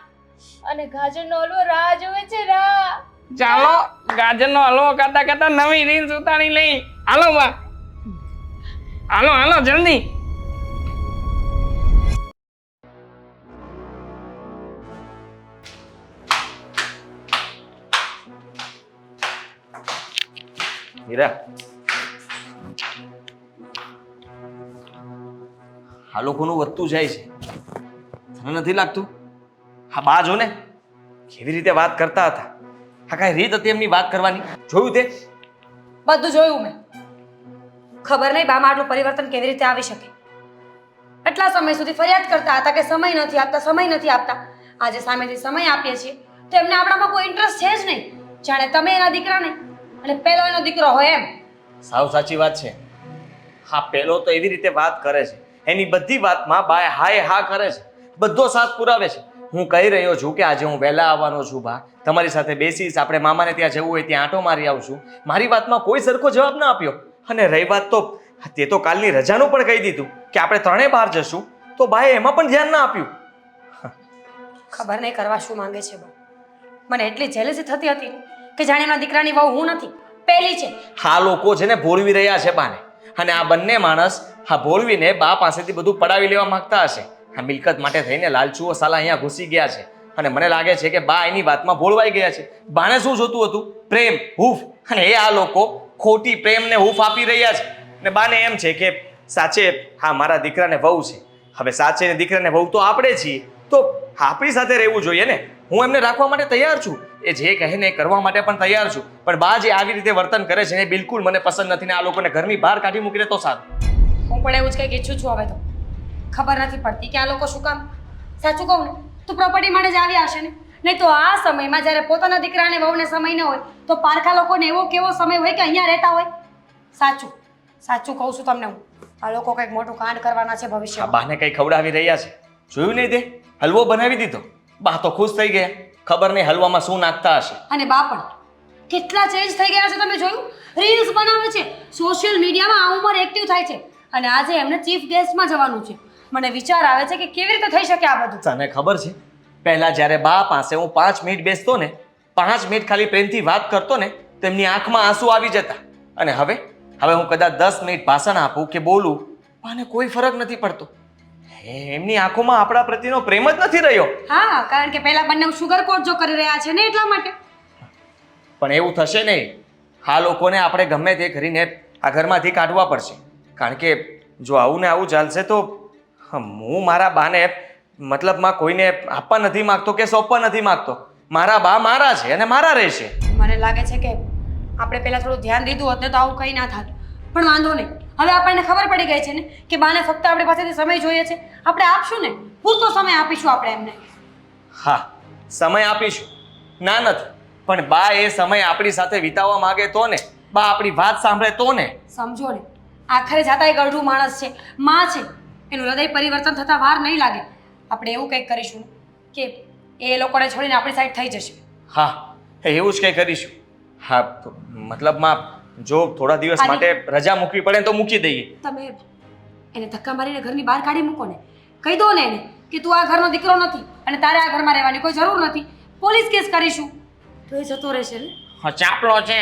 અને ગાજરનો હલવો રાહ જોવે છે, રાહ. ચાલો ગાજરનો હલવો ખાતા ખાતા નવી રીલ્સ ઉતારી લઈ. હાલો બા, હાલો હાલો જલ્દી. હીરા, આ લોકોનું વધતું જાય છે. તને નથી લાગતું? હા બા જો ને કેવી રીતે વાત કરતા હતા. હા કાંઈ રીત હતી એમની વાત કરવાની? જોયું તે? બધું જોયું મેં. ખબર નહીં બામાં આટલું પરિવર્તન કેવી રીતે આવી શકે. એટલા સમય સુધી ફરિયાદ કરતા હતા કે સમય નથી આપતા, સમય નથી આપતા. આજે સામેથી સમય આપીએ છીએ તો એમને આપણામાં કોઈ ઇન્ટરેસ્ટ છે જ નહીં. જાણે તમે એના દીકરા નહીં અને પેલો એનો દીકરો હોય એમ. સાવ સાચી વાત છે. હા પેલો તો એવી રીતે વાત કરે છે, એની બધી વાતમાં બાય હાય હા કરે છે, બધો સાથ પુરાવે છે. હું કહી રહ્યો છું કે આજે હું વહેલા આવવાનો છું બા, તમારી સાથે બેસીશ, આપણે મામાને ત્યાં જવું હોય ત્યાં આંટો મારી આવશું. મારી વાતમાં કોઈ સરખો જવાબ ના આપ્યો. અને રહી વાત તો તે તો કાલની રજાનું પણ કહી દીધું કે આપણે ત્રણેય બહાર જશું, તો બાએ એમાં પણ ધ્યાન ના આપ્યું. ખબર નહીં કરવા શું માંગે છે બહુ. મને એટલી જેલસી થતી હતી ને કે જાણે એના દીકરાની વહુ હું નથી, પેલી છે. આ લોકો છે ને ભોળવી રહ્યા છે બાને, અને આ બંને માણસ હા ભોળવીને બા પાસેથી બધું પડાવી લેવા માંગતા હશે. આ મિલકત માટે થઈને લાલચુઓ સાલા અહીંયા ઘૂસી ગયા છે, અને મને લાગે છે કે બા એની વાતમાં ભોળવાઈ ગયા છે. બાને શું જોતું હતું? પ્રેમ, હૂફ. અને એ આ લોકો ખોટી પ્રેમને હૂફ આપી રહ્યા છે. ને બાને એમ છે કે સાચે હા મારા દીકરાને વહુ છે, હવે સાચે દીકરાને વહુ તો આપણે છીએ, તો આપણી સાથે રહેવું જોઈએ ને. હું એમને રાખવા માટે તૈયાર છું, એ જે કહે ને એ કરવા માટે પણ તૈયાર છું. પણ બા જે આવી રીતે વર્તન કરે છે એ બિલકુલ મને પસંદ નથી, ને આ લોકોને ઘરની બહાર કાઢી મૂકીને તો સારું. હું પણ એવું જ કંઈક ઈચ્છું છું. હવે તો ખબર નથી પડતી કે આ લોકો શું કામ. સાચું કહું ને તો પ્રોપર્ટી માટે જ આવ્યા હશે ને, નહીં તો આ સમયમાં જ્યારે પોતાના દીકરાને વહુને સમય ન હોય તો પારખા લોકોને એવો કેવો સમય હોય કે અહીંયા રહેતા હોય. સાચું સાચું કહું છું તમને હું. આ લોકો કંઈક મોટું કાંડ કરવાના છે આ ભવિષ્યમાં. બાને કઈ ખવડાવી રહ્યા છે, જોયું નહીં તે? હલવો બનાવી દીધો, બા તો ખુશ થઈ ગયા. ખબર નહીં હલવામાં શું નાખતા હશે. અને બા પણ કેટલા ચેન્જ થઈ ગયા છે તમે જોયું? રીલ્સ બનાવે છે, સોશિયલ મીડિયામાં આ ઉંમર એક્ટિવ થાય છે, અને આજે એમને ચીફ ગેસ્ટમાં જવાનું છે. મને વિચાર આવે છે કે કેવી રીતે થઈ શકે આ બધું. તને ખબર છે પહેલા જ્યારે બા પાસે હું 5 મિનિટ બેસતો ને, 5 મિનિટ ખાલી પ્રેમથી વાત કરતો ને, તો એમની આંખમાં આંસુ આવી જતા. અને હવે હું કદાચ 10 મિનિટ ભાષણ આપું કે બોલું, બાને કોઈ ફરક નથી પડતો. એમની આંખોમાં આપણા પ્રત્યેનો પ્રેમ જ નથી રહ્યો. હા, કારણ કે પહેલા બંને શુગર કોટ જો કરી રહ્યા છે ને એટલા માટે. પણ એવું થશે નહીં. આ લોકોને આપણે ગમે તે કરીને આ ઘરમાંથી કાઢવા પડશે. કારણ કે જો આવું ને આવું ચાલશે તો હું મારા બાને મતલબમાં કોઈને આપવા નથી માગતો કે સોંપવા નથી માગતો. મારા બા મારા છે અને મારા રહેશે. મને લાગે છે કે આપણે પહેલા થોડું ધ્યાન દીધું હોત ને તો આવું કંઈ ના થાત. પણ વાંધો નહીં, હવે આપણને ખબર પડી ગઈ છે ને કે બાને ફક્ત આપણી પાસેથી સમય જોઈએ છે. આપણે આપશું ને, પૂરતો સમય આપીશું આપણે એમને. હા સમય આપીશું, ના નથી. પણ બા એ સમય આપણી સાથે વિતાવવા માંગે તો ને, બા આપણી વાત સાંભળે તો ને. સમજો ને, આખરે જાતા એક અડધું માણસ છે, માં છે, એનું હૃદય પરિવર્તન થતાં વાર નહીં લાગે. આપણે એવું કંઈક કરીશું કે એ લોકોને છોડીને આપણી સાઈડ થઈ જશે. હા, એવું જ કંઈ કરીશું. હા, તો મતલબમાં જો થોડા દિવસ આદિ. માટે રજા મૂકવી પડે ને તો મૂકી દઈએ. તમે એને ધક્કા મારીને ઘરની બહાર કાઢી મૂકો ને. કહી દો ને એને કે તું આ ઘરનો દીકરો નથી અને તારે આ ઘરમાં રહેવાની કોઈ જરૂર નથી. પોલીસ કેસ કરીશું તો એ જતો રહેશે ને. હા, ચાપલો છે.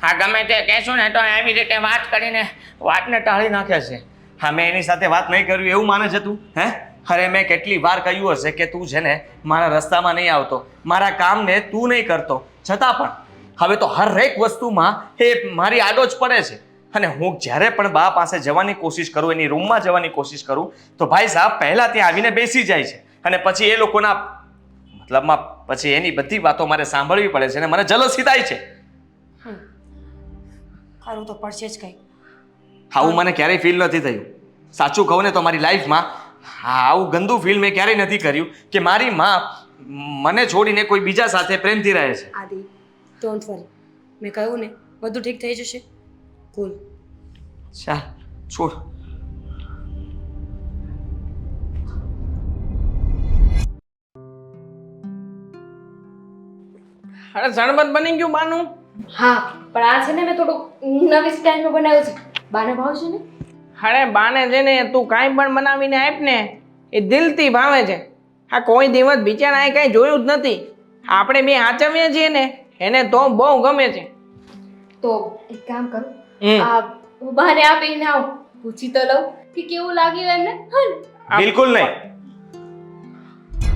હા, ગમે તે કહેશું ને તો એવી રીતે વાત કરીને વાતને ટાળી નાખે છે. હા, મેં એની સાથે વાત નહીં કર્યું એવું માને છે તું? હે, અરે મેં કેટલી વાર કહ્યું હશે કે તું છે ને મારા રસ્તામાં નહીં આવતો, મારા કામને તું નહીં કરતો, છતાં પણ હવે તો હરેક વસ્તુમાં એ મારી આડો જ પડે છે. અને હું જ્યારે પણ બા પાસે જવાની કોશિશ કરું, એની રૂમમાં જવાની કોશિશ કરું તો ભાઈ સાહેબ પહેલાં ત્યાં આવીને બેસી જાય છે અને પછી એ લોકોના મતલબમાં પછી એની બધી વાતો મારે સાંભળવી પડે છે અને મને જલસી થાય છે. ખરું તો પડશે જ કંઈ. આવું મને ક્યારેય ફીલ નથી થયું. સાચું કહું ને તો મારી લાઈફમાં આવું ગંદુ ફીલ મેં ક્યારેય નથી કર્યું કે મારી માં મને છોડીને કોઈ બીજા સાથે પ્રેમથી રહે છે. આદિ, ડોન્ટ વરી, મેં કહ્યું ને બધું ઠીક થઈ જશે. કુલ ચાલ છોડ. અરે શરબત બની ગયું બાનું? હા, પણ આ છે ને મેં થોડુંક નવી સ્ટાઇલનું બનાવ્યું છે. બાને ભાવ છે ને? અરે બાને છે ને તું કાંઈ પણ બનાવીને આપ ને એ દિલથી ભાવે છે. હા, કોઈ દિવસ બિચારાએ કાંઈ જોયું જ નથી. આપણે બે હાચવીએ છીએ ને એને તો બહુ ગમે છે. તો એક કામ કરું, હમ. આ હું બાને આપીને આવું, પૂછી તો લઉં કે કેવું લાગ્યું એમને. હા ને? બિલકુલ નહીં.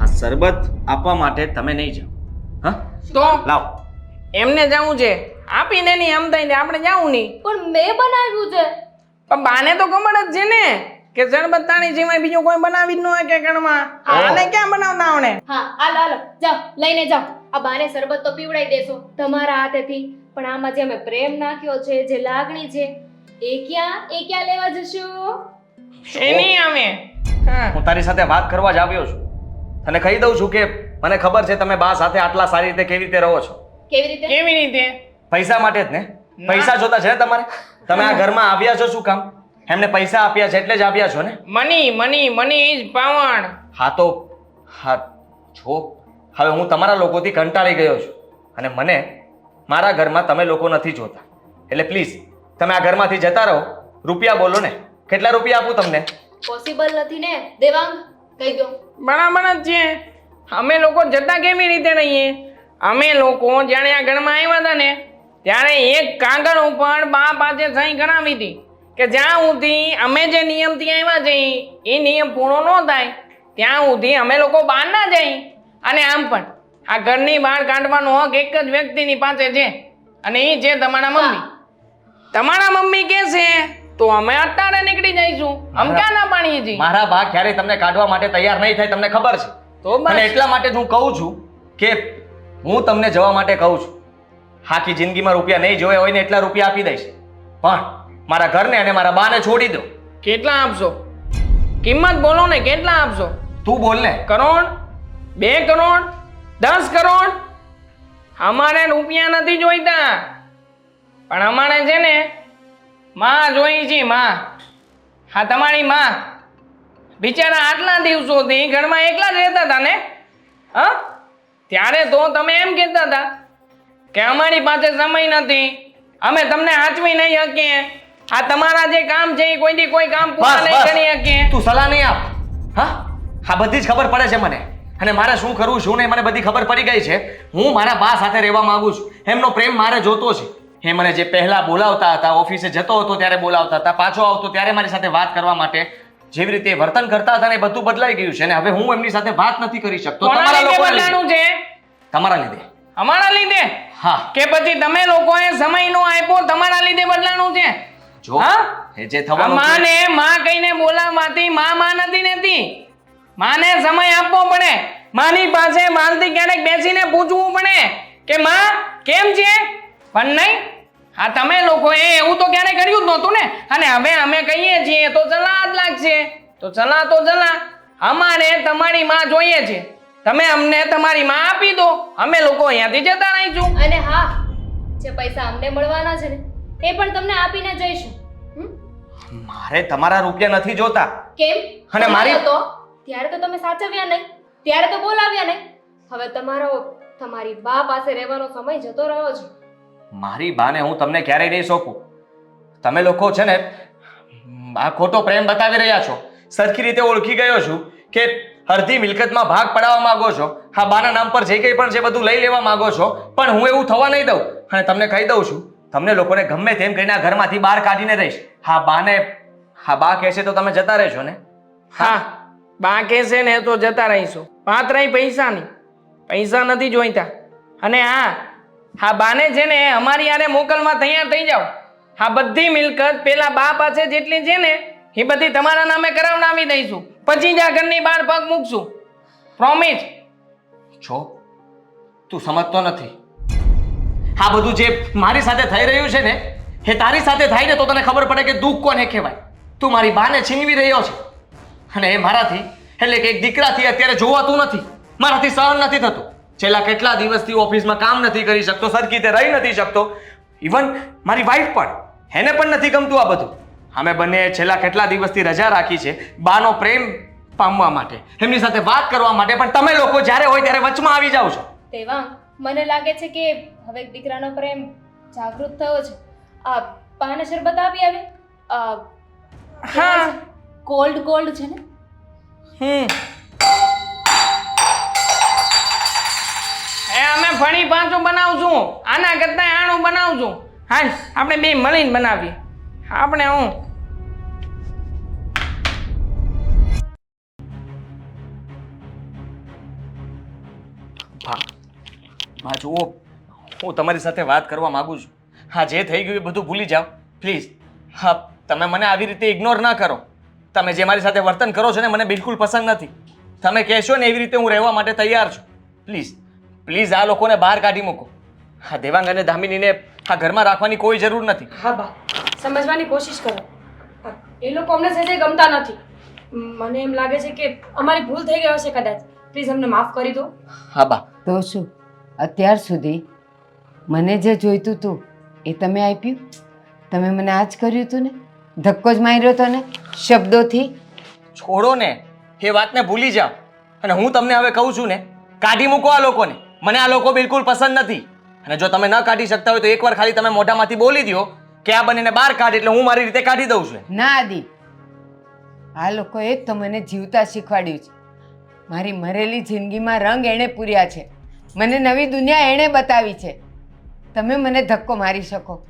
આ શરબત આપવા માટે તમે નહીં જાઓ. હા, તો લાવ. એમને જવું છે, આપીને નહીં આમ થઈને આપણે જવું નહીં. પણ મેં બનાવ્યું છે. પણ બાને તો ખબર જ છે ને કે શરબત તાણી સિવાય બીજું કોઈ બનાવી જ ન હોય કે ઘરમાં. આને ક્યાં બનાવતા આવડે? હા, હાલો હાલો જાઓ, લઈને જાઓ. આ બાને શરબત તો પીવડાવી દેશો તમારા હાથેથી, પણ આમાં જે અમે પ્રેમ નાખ્યો છે, જે લાગણી છે, એ ક્યાં લેવા જશો? એ નહીં આવે. હા, હું તારી સાથે વાત કરવા જ આવ્યો છું. તને કહી દઉં છું કે મને ખબર છે તમે બા સાથે આટલા સારી રીતે કેવી રીતે રહો છો. કેવી રીતે? કેવી રીતે? પૈસા માટે જ ને. પૈસા જોતા છે ને તમારે. તમે આ ઘરમાં આવ્યા છો શું કામ? એમને પૈસા આપ્યા છે એટલે જ આવ્યા છો ને. Money money money is power. હા તો હા જો હવે હું તમારા લોકોથી કંટાળી ગયો છું અને મને મારા ઘરમાં તમે લોકો નથી જોતા. એટલે પ્લીઝ તમે આ ઘરમાંથી જતા રહો. રૂપિયા બોલો ને, કેટલા રૂપિયા આપું તમને? પોસિબલ નથી ને દેવાંગ, કહી દો. બરાબર જ છે. અમે લોકો જતા કેવી રીતે રહીએ? અમે લોકો જ્યારે આ ઘરમાં આવ્યા હતા ને ત્યારે એક કાગળ ઉપર બા પાસે સહી કરાવી હતી કે જ્યાં સુધી અમે જે નિયમથી આવ્યા છીએ એ નિયમ પૂરો ન થાય ત્યાં સુધી અમે લોકો બહાર ના જઈ. અને આમ પણ આ ઘરની બહાર કાઢવાનો હક એક જ વ્યક્તિની પાસે છે અને એ છે તમારા મમ્મી. તમારા મમ્મી કે છે તો અમે અત્યારે નીકળી જઈશું. અમે ક્યાં ના પાડીએ છીએ? મારા બા ક્યારેય તમને કાઢવા માટે તૈયાર નહીં થાય, તમને ખબર છે. તો બસ. અને એટલા માટે જ હું કહું છું કે હું તમને જવા માટે કહું છું. આખી જિંદગીમાં રૂપિયા નહીં જોયા હોય ને એટલા રૂપિયા આપી દઈશ, પણ મારા ઘરને અને મારા બાને છોડી દો. કેટલા આપશો? કિંમત બોલો ને, કેટલા આપશો? તું બોલ ને. કરોડ? 2 કરોડ? 10 કરોડ? અમારે રૂપિયા નથી જોઈતા, પણ અમારે છે ને માં જોઈ છે. માં, હા તમારી માં. બિચારા આટલા દિવસોથી ઘરમાં એકલા જ રહેતા હતા ને. હા, ત્યારે તો તમે એમ કહેતા હતા કે અમારી પાસે સમય નથી, અમે તમને હાચવી નહીં શકીએ, આ તમારા જે કામ છે એ કોઈથી કોઈ કામ પૂરા બસ નહીં કરી શકીએ. બસ તું સલાહ નહીં આપ. હા, આ બધી જ ખબર પડે છે મને અને મારે શું કરવું શું નહીં મને બધી ખબર પડી ગઈ છે. હું મારા બા સાથે રહેવા માંગુ છું. એમનો પ્રેમ મારે જોતો છે. એ મને જે પહેલા બોલાવતા હતા, ઓફિસે જતો હતો ત્યારે બોલાવતા હતા, પાછો આવતો ત્યારે મારી સાથે વાત કરવા માટે જેવી રીતે વર્તન કરતા હતા ને એ બધું બદલાઈ ગયું છે ને હવે હું એમની સાથે વાત નથી કરી શકતો. કોના તમારા લીધે લોકોના બદલાનું લીધે. છે? તમારા લીધે. અમારા લીધે? હા. કે પછી તમે લોકોએ સમય નો આપ્યો તમારા લીધે બદલાનું છે? જો હા? એ જે થવાનું છે- માને માં કહીને બોલાવવાથી માં નથી રહેતી. માને સમય આપવો પડે. માની પાસે માલથી ક્યારેક બેસીને પૂછવું પડે કે માં કેમ છે, પણ નહીં. હા, તમે લોકોએ એવું તો ક્યારે કર્યું જ નહોતું ને. અને હવે અમે કહીએ છીએ તો ચલા જ લાગશે. તો ચલા અમારે તમારી માં જોઈએ છે. તમે અમને તમારી માં આપી દો, અમે લોકો અહીંયાથી જતા રહીશું. અને હા, જે પૈસા અમને મળવાના છે ને એ પણ તમને આપીને જઈશું. હમ? મારે તમારા રૂપિયા નથી જોતા. કેમ? અને મારી- તો ત્યારે તો તમે સાચવ્યા નહીં, ત્યારે તો બોલાવ્યા નહીં. હવે તમારી બા પાસે રહેવાનો સમય જતો રહ્યો છે. મારી બાને હું તમને ક્યારેય નહીં સોંપું. તમે લોકો છે ને આ ખોટો પ્રેમ બતાવી રહ્યા છો. સરખી રીતે ઓળખી ગયો છું કે અડધી મિલકતમાં ભાગ પડાવવા માંગો છો. હા, બાના નામ પર જે કંઈ પણ છે બધું લઈ લેવા માંગો છો, પણ હું એવું થવા નહીં દઉં. અને તમને કહી દઉં છું, તમને લોકોને ગમે તેમ કહીને આ ઘરમાંથી બહાર કાઢીને રહીશ. હા, બા કહેશે તો તમે જતા રહેશો ને? હા, બા કહેશે ને તો જતા રહીશું. વાત રહી પૈસાની, પૈસા નથી જોઈતા. અને હા બાને છે ને અમારી યારે મોકલવા તૈયાર થઈ જાઓ. હા, બધી મિલકત પેલા બા પાસે જેટલી છે ને એ બધી તમારા નામે કરાવડાવી દઈશું. પછી જ આ ઘરની બહાર પગ મૂકશું. પ્રોમિસ. છો તું સમજતો નથી. આ બધું જે મારી સાથે થઈ રહ્યું છે ને એ તારી સાથે થાય ને તો તને ખબર પડે કે દુઃખ કોને કહેવાય. તું મારી બાને છીનવી રહ્યો છે અને એ મારાથી એટલે કે એક દીકરાથી અત્યારે જોવાતું નથી. મારાથી સહન નથી થતું. છેલ્લા કેટલા દિવસથી ઓફિસમાં કામ નથી કરી શકતો, સરખી રીતે રહી નથી શકતો. ઇવન મારી વાઈફ પણ, એને પણ નથી ગમતું આ બધું. અમે બંને છેલ્લા કેટલા દિવસથી રજા રાખી છે બાનો પ્રેમ પામવા માટે, એમની સાથે વાત કરવા માટે, પણ તમે લોકો જ્યારે હોય ત્યારે વચમાં આવી જાઓ છો. તેવા મને લાગે છે કે હવે દીકરાનો પ્રેમ જાગૃત થયો છે. આ પાને શરબત આપી આવી. હા. કોલ્ડ છે ને. અમે ફણી પાછું બનાવશું. આના કરતા આણું બનાવશું. હા, આપણે બે મળીને બનાવીએ. આપણે હા જુઓ, હું તમારી સાથે વાત કરવા માંગુ છું. હા, જે થઈ ગયું એ બધું ભૂલી જાઓ પ્લીઝ. હા, તમે મને આવી રીતે ઇગ્નોર ના કરો. તમે જે મારી સાથે વર્તન કરો છો ને મને બિલકુલ પસંદ નથી. તમે કહેશો ને એવી રીતે હું રહેવા માટે તૈયાર છું. પ્લીઝ આ લોકોને બહાર કાઢી મૂકો. હા, દેવાંગ અને દામિનીને આ ઘરમાં રાખવાની કોઈ જરૂર નથી. હા બા, સમજવાની કોશિશ કરો. એ લોકો અમને સહેજે ગમતા નથી. મને એમ લાગે છે કે અમારી ભૂલ થઈ ગઈ હશે કદાચ. પ્લીઝ અમને માફ કરી દો. હા બા. તો શું અત્યાર સુધી મને જે જોઈતું હતું એ તમે આપ્યું? તમે મને આ જ કર્યું હતું ને? ધક્કો જ માર્યો હતો ને શબ્દોથી? છોડો ને, એ વાતને ભૂલી જાઓ. અને હું તમને હવે કહું છું ને, કાઢી મૂકો આ લોકોને. મને આ લોકો બિલકુલ પસંદ નથી. અને જો તમે ન કાઢી શકતા હોય તો એકવાર ખાલી તમે મોઢામાંથી બોલી દો કે આ બંનેને બહાર કાઢ, એટલે હું મારી રીતે કાઢી દઉં છું. ના આદિ, આ લોકોએ જ તો મને જીવતા શીખવાડ્યું છે. મારી મરેલી જિંદગીમાં રંગ એણે પૂર્યા છે. મને નવી દુનિયા એણે બતાવી છે. તમે મને ધક્કો મારી શકો,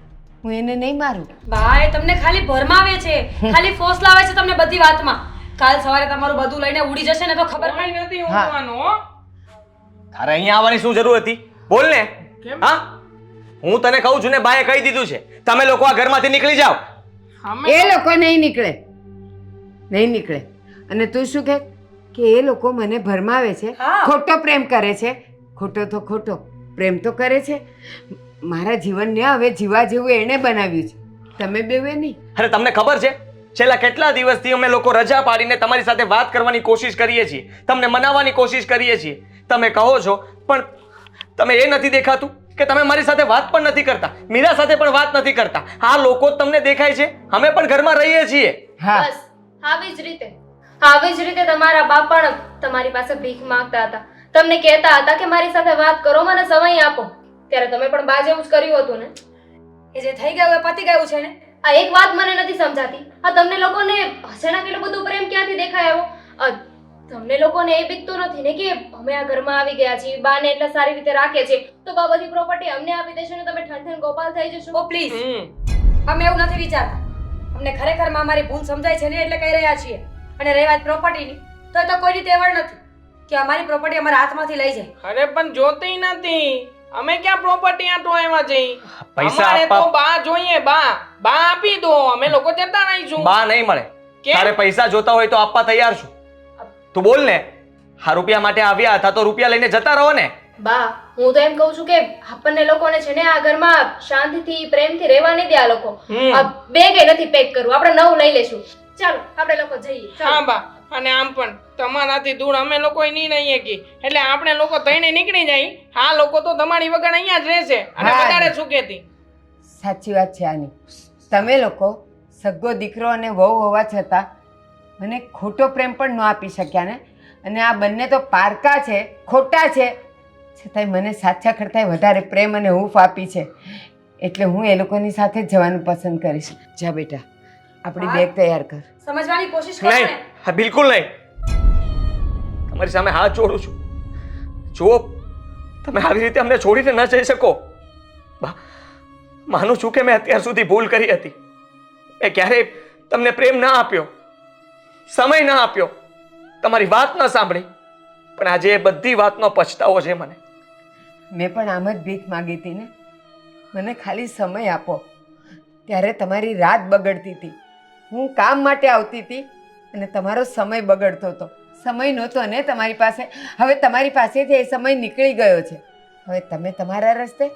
હું એને નહીં મારું. બા, એ તમને ખાલી ભરમાવે છે, ખાલી ફોર્સ લાવે છે તમને બધી વાતમાં. કાલ સવારે તમારું બધું લઈને ઉડી જશે ને તો ખબર કોઈ નહીં. નથી ઊંઘવાનું. હો. તારે અહીંયા આવવાની શું જરૂર હતી? બોલ ને. કેમ? હા, હું તને કહું છું ને, બાએ કહી દીધું છે તમે લોકો આ ઘરમાંથી નીકળી જાઓ. અમે એ લોકો નહીં નીકળે. અને તું શું કહે કે એ લોકો મને ભરમાવે છે, હા. ખોટો પ્રેમ કરે છે. ખોટો તો ખોટો પ્રેમ તો કરે છે. મારા જીવનને હવે જીવા જેવું એણે બનાવ્યું છે, તમે બેવે નહીં. અરે તમને ખબર છે છેલ્લા કેટલા દિવસથી અમે લોકો રજા પાડીને તમારી સાથે વાત કરવાની કોશિશ કરીએ છીએ, તમને મનાવવાની કોશિશ કરીએ છીએ. તમે કહો છો પણ તમે એ નથી દેખાતું કે તમે મારી સાથે વાત પણ નથી કરતા, મીરા સાથે પણ વાત નથી કરતા. આ લોકો જ તમને દેખાય છે. અમે પણ ઘરમાં રહીએ છીએ. હા, બસ આવી જ રીતે તમારા બાપ પણ તમારી પાસે ભીખ માંગતા હતા. તમને કહેતા હતા કે મારી સાથે વાત કરો, મને સમય આપો. ત્યારે તમે પણ બા જેવું જ કર્યું હતું ને. એ જે થઈ ગયું એ પતી ગયું છે ને. આ એક વાત મને નથી સમજાતી. આ તમને લોકોને અચાનક એટલું બધું પ્રેમ ક્યાંથી દેખાય આવ્યો? તમને લોકોને એ બીકતું નથી ને કે અમે આ ઘરમાં આવી ગયા છીએ, બાને એટલા સારી રીતે રાખે છે, તો બા બધી પ્રોપર્ટી અમને આપી દેશો ને તમે ઠન ગોપાલ થઈ જશો. ઓ પ્લીઝ, અમે એવું નથી વિચારતા. અમને ખરેખરમાં અમારી ભૂલ સમજાય છે ને એટલે કહી રહ્યા છીએ. અને રહી વાત પ્રોપર્ટીની, તો એ તો કોઈની તેવડ નથી કે અમારી પ્રોપર્ટી અમારા હાથમાંથી લઈ જાય. અરે પણ જોતી નથી. અમે ક્યાં પ્રોપર્ટી આટો આવ્યા છે? પૈસા અમારે તો આપવા- બા જોઈએ. બા આપી દો, અમે લોકો જતા રહીશું. બા નહીં મળે. કેમ? તારે પૈસા જોતા હોય તો આપવા તૈયાર છું. તું બોલ ને. આ રૂપિયા માટે આવ્યા હતા તો રૂપિયા લઈને જતા રહો ને. બા, હું તો એમ કહું છું કે આપણને લોકોને છે ને આ ઘરમાં શાંતિથી પ્રેમથી રહેવા નહીં દે. આ લોકો આ બેગ નથી પેક કરવું, આપણે નવું લઈ લેશું. ચાલો આપણે લોકો જઈએ. ચાલો. હા બા, અને આમ પણ તમારાથી દૂર અમે લોકો નહીં રહીએ કી એટલે આપણે લોકો તઈને નીકળી જાય. આ લોકો તો તમારી વગર અહીંયા જ રહેશે અને હા. વધારે સુખેથી. સાચી વાત છે આની. તમે લોકો સગ્ગો દીકરો અને વહુ હોવા છતાં મને ખોટો પ્રેમ પણ ન આપી શક્યા ને. અને આ બંને તો પારકા છે, ખોટા છે, છતાંય મને સાચા કરતાંય વધારે પ્રેમ અને હૂંફ આપી છે. એટલે હું એ લોકોની સાથે જ જવાનું પસંદ કરીશ. જા બેટા, આપણી હા. બેગ તૈયાર કર. સમજવાની કોશિશ કરો નહીં, ને. હા બિલકુલ નહીં. તમારી સામે હાથ જોડું છું. જુઓ, તમે આવી રીતે અમને છોડીને ન જઈ શકો. માનું છું કે મેં અત્યાર સુધી ભૂલ કરી હતી. મેં ક્યારેય તમને પ્રેમ ના આપ્યો, સમય ના આપ્યો, તમારી વાત ન સાંભળી. પણ આજે એ બધી વાતનો પછતાવો છે મને. મેં પણ આમ જ ભીખ માગી હતી ને. મને ખાલી સમય આપો. ત્યારે તમારી રાત બગડતી હતી, હું કામ માટે આવતી હતી અને તમારો સમય બગડતો હતો. સમય નહોતો ને તમારી પાસે. હવે તમારી પાસેથી એ સમય નીકળી ગયો છે. હવે તમે તમારા રસ્તે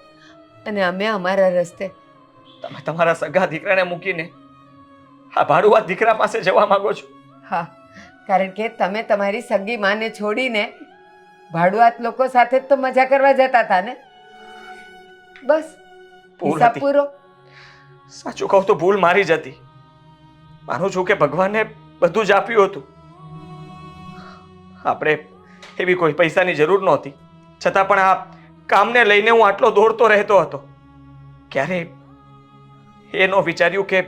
અને અમે અમારા રસ્તે. તમે તમારા સગા દીકરાને મૂકીને આ ભાડુઆત દીકરા પાસે જવા માંગો છો. હા, કારણ કે તમે તમારી સગી માને છોડીને ભાડુઆત લોકો સાથે જ તો મજા કરવા જતા હતા ને. બસ, ભૂલ હિસાબ હતી. પૂરો. સાચું કહું તો ભૂલ મારી જ હતી. માનું છું કે ભગવાને બધું જ આપ્યું હતું. આપણે એવી કોઈ પૈસાની જરૂર નહોતી, છતાં પણ આ કામને લઈને હું આટલો દોડતો રહેતો હતો. ક્યારે એ ન વિચાર્યું કે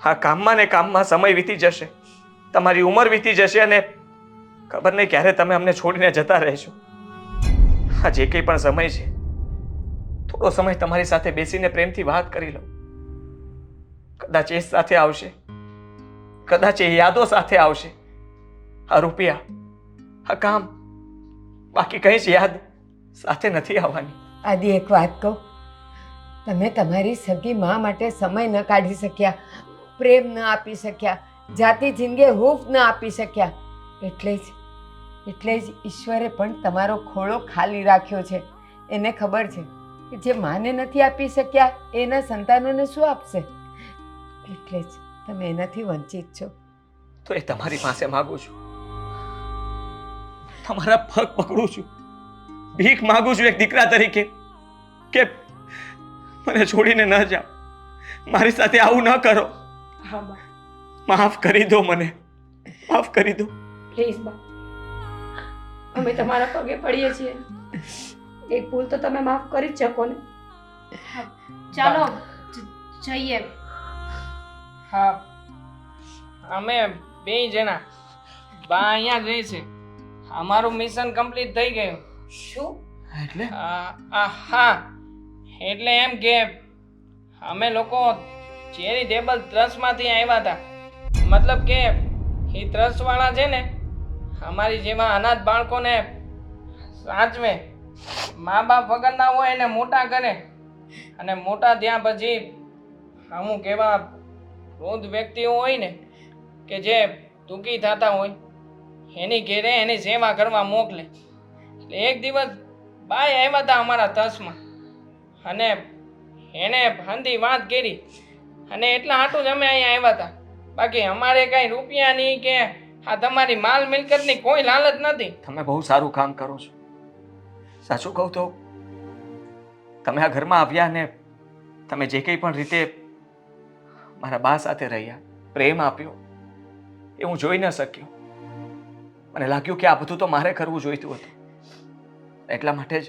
આ કામમાં ને કામમાં સમય વીતી જશે, તમારી ઉંમર વીતી જશે અને ખબર નહીં ક્યારે તમે અમને છોડીને જતા રહેશો. આ જે કંઈ પણ સમય છે, થોડો સમય તમારી સાથે બેસીને પ્રેમથી વાત કરી લો. કદાચ એ સાથે આવશે, કદાચ એ યાદો સાથે આવશે. આ રૂપિયા, આ કામ, બાકી કંઈ જ યાદ સાથે નથી આવવાની. આદિ, એક વાત કહું, તમે તમારી સગી મા માટે સમય ન કાઢી શક્યા, પ્રેમ ન આપી શક્યા, જાતિ જિંદગી હૂંફ ન આપી શક્યા. એટલે જ ઈશ્વરે પણ તમારો ખોળો ખાલી રાખ્યો છે. એને ખબર છે કે જે માને નથી આપી શક્યા એના સંતાનોને શું આપશે. એટલે જ તમે એનાથી વંચિત છો. તો એ તમારી પાસે માગું છું, તમારા પગ પકડું છું, ભીખ માગું છું એક દીકરા તરીકે કે મને છોડીને ન જાઓ, મારી સાથે આવું ન કરો. હા બા, માફ કરી દો મને, માફ કરી દો. પ્લીઝ બા, અમે તમારા પગે પડીએ છીએ. એક ભૂલ તો તમે માફ કરી જ શકો ને. ચાલો જઈએ. હા, અમે બે જણા બા અહીંયા જ રહી છે. અમારું મિશન કમ્પ્લીટ થઈ ગયું. શું? એટલે હા, એટલે એમ કે અમે લોકો ચેરિટેબલ ટ્રસ્ટમાંથી આવ્યા હતા. મતલબ કે એ ટ્રસ્ટવાળા છે ને અમારી જેવા અનાથ બાળકોને સાચવે, મા બાપ વગરના હોય એને મોટા કરે અને મોટા થયા પછી અમુક એવા વૃદ્ધ વ્યક્તિઓ હોય ને કે જે દુઃખી થતા હોય એની ઘેરે એની સેવા કરવા મોકલે. એટલે એક દિવસ બાય આવ્યા હતા અમારા ટ્રસ્ટમાં અને એને હંધી વાત કરી અને એટલા હાટું જ અમે અહીંયા આવ્યા હતા. બાકી અમારે કાંઈ રૂપિયાની કે આ તમારી માલ મિલકતની કોઈ લાલચ નથી. તમે બહુ સારું કામ કરો છો. સાચું કહું તો તમે આ ઘરમાં આવ્યા ને તમે જે કંઈ પણ રીતે મારા બા સાથે રહ્યા, પ્રેમ આપ્યો, એ હું જોઈ ન શક્યો. મને લાગ્યું કે આ બધું તો મારે કરવું જોઈતું હતું. એટલા માટે જ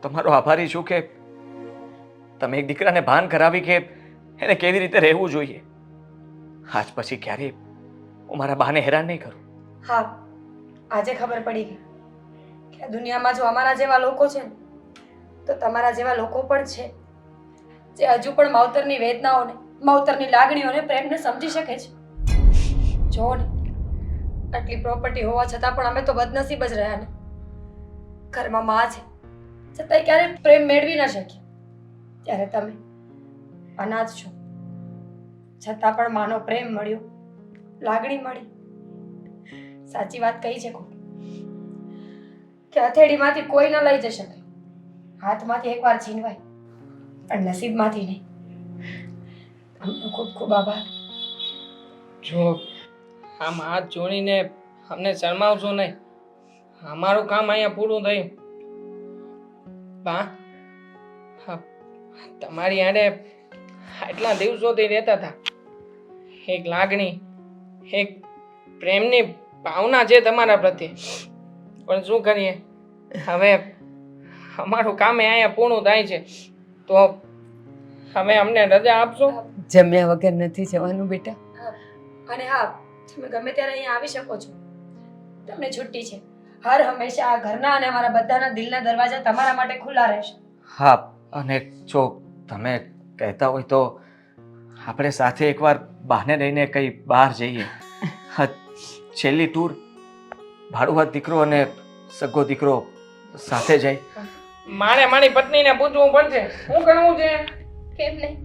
તમારો આભારી છું કે તમે એક દીકરાને ભાન કરાવી કે એને કેવી રીતે રહેવું જોઈએ. આજ પછી ક્યારેય હું મારા બાને હેરાન નહીં કરું. હા, આજે ખબર પડી ગઈ કે આ દુનિયામાં જો અમારા જેવા લોકો છે ને તો તમારા જેવા લોકો પણ છે જે હજુ પણ માવતરની વેદનાઓને, માવતરની લાગણીઓને, પ્રેમને સમજી શકે છે. જો ને, આટલી પ્રોપર્ટી હોવા છતાં પણ અમે તો બદનસીબ જ રહ્યા ને. ઘરમાં માં છે છતાંય ક્યારે પ્રેમ મેળવી ન શક્યા. ત્યારે તમે અનાથ છો છતાં પણ માનો પ્રેમ મળ્યો, લાગણી મળી. સાચી વાત કહી છે ખોટી કે હથેળીમાંથી કોઈ ન લઈ જઈ શકે, હાથમાંથી એકવાર છીનવાય પણ નસીબમાંથી નહીં. તમને ખૂબ ખૂબ આભાર. જો આમ હાથ જોડીને અમને શરમાવશો નહીં. અમારું કામ અહીંયા પૂરું થયું. બા, હા, તમારી આડે આટલા દિવસોથી રહેતા હતા. એક લાગણી, એક પ્રેમની ભાવના છે તમારા પ્રત્યે. પણ શું કરીએ, હવે અમારું કામ અહીંયા પૂરું થાય છે, તો હવે અમને રજા આપશો? જમ્યા વગર નથી જવાનું બેટા. અને હા, તમે ગમે ત્યારે અહીંયા આવી શકો છો. તમને છુટ્ટી છે. હર હંમેશા આ ઘરના અને અમારા બધાના દિલના દરવાજા તમારા માટે ખુલ્લા રહેશે. હા, અને જો તમે કહેતા હોય તો આપણે સાથે એકવાર બહાને રહીને કંઈ બહાર જઈએ. હા, છેલ્લી ટૂર ભાડુઆત દીકરો અને સગો દીકરો સાથે જાય. મારે મારી પત્નીને પૂછવું પડશે, શું કરવું છે? કેમ નહીં?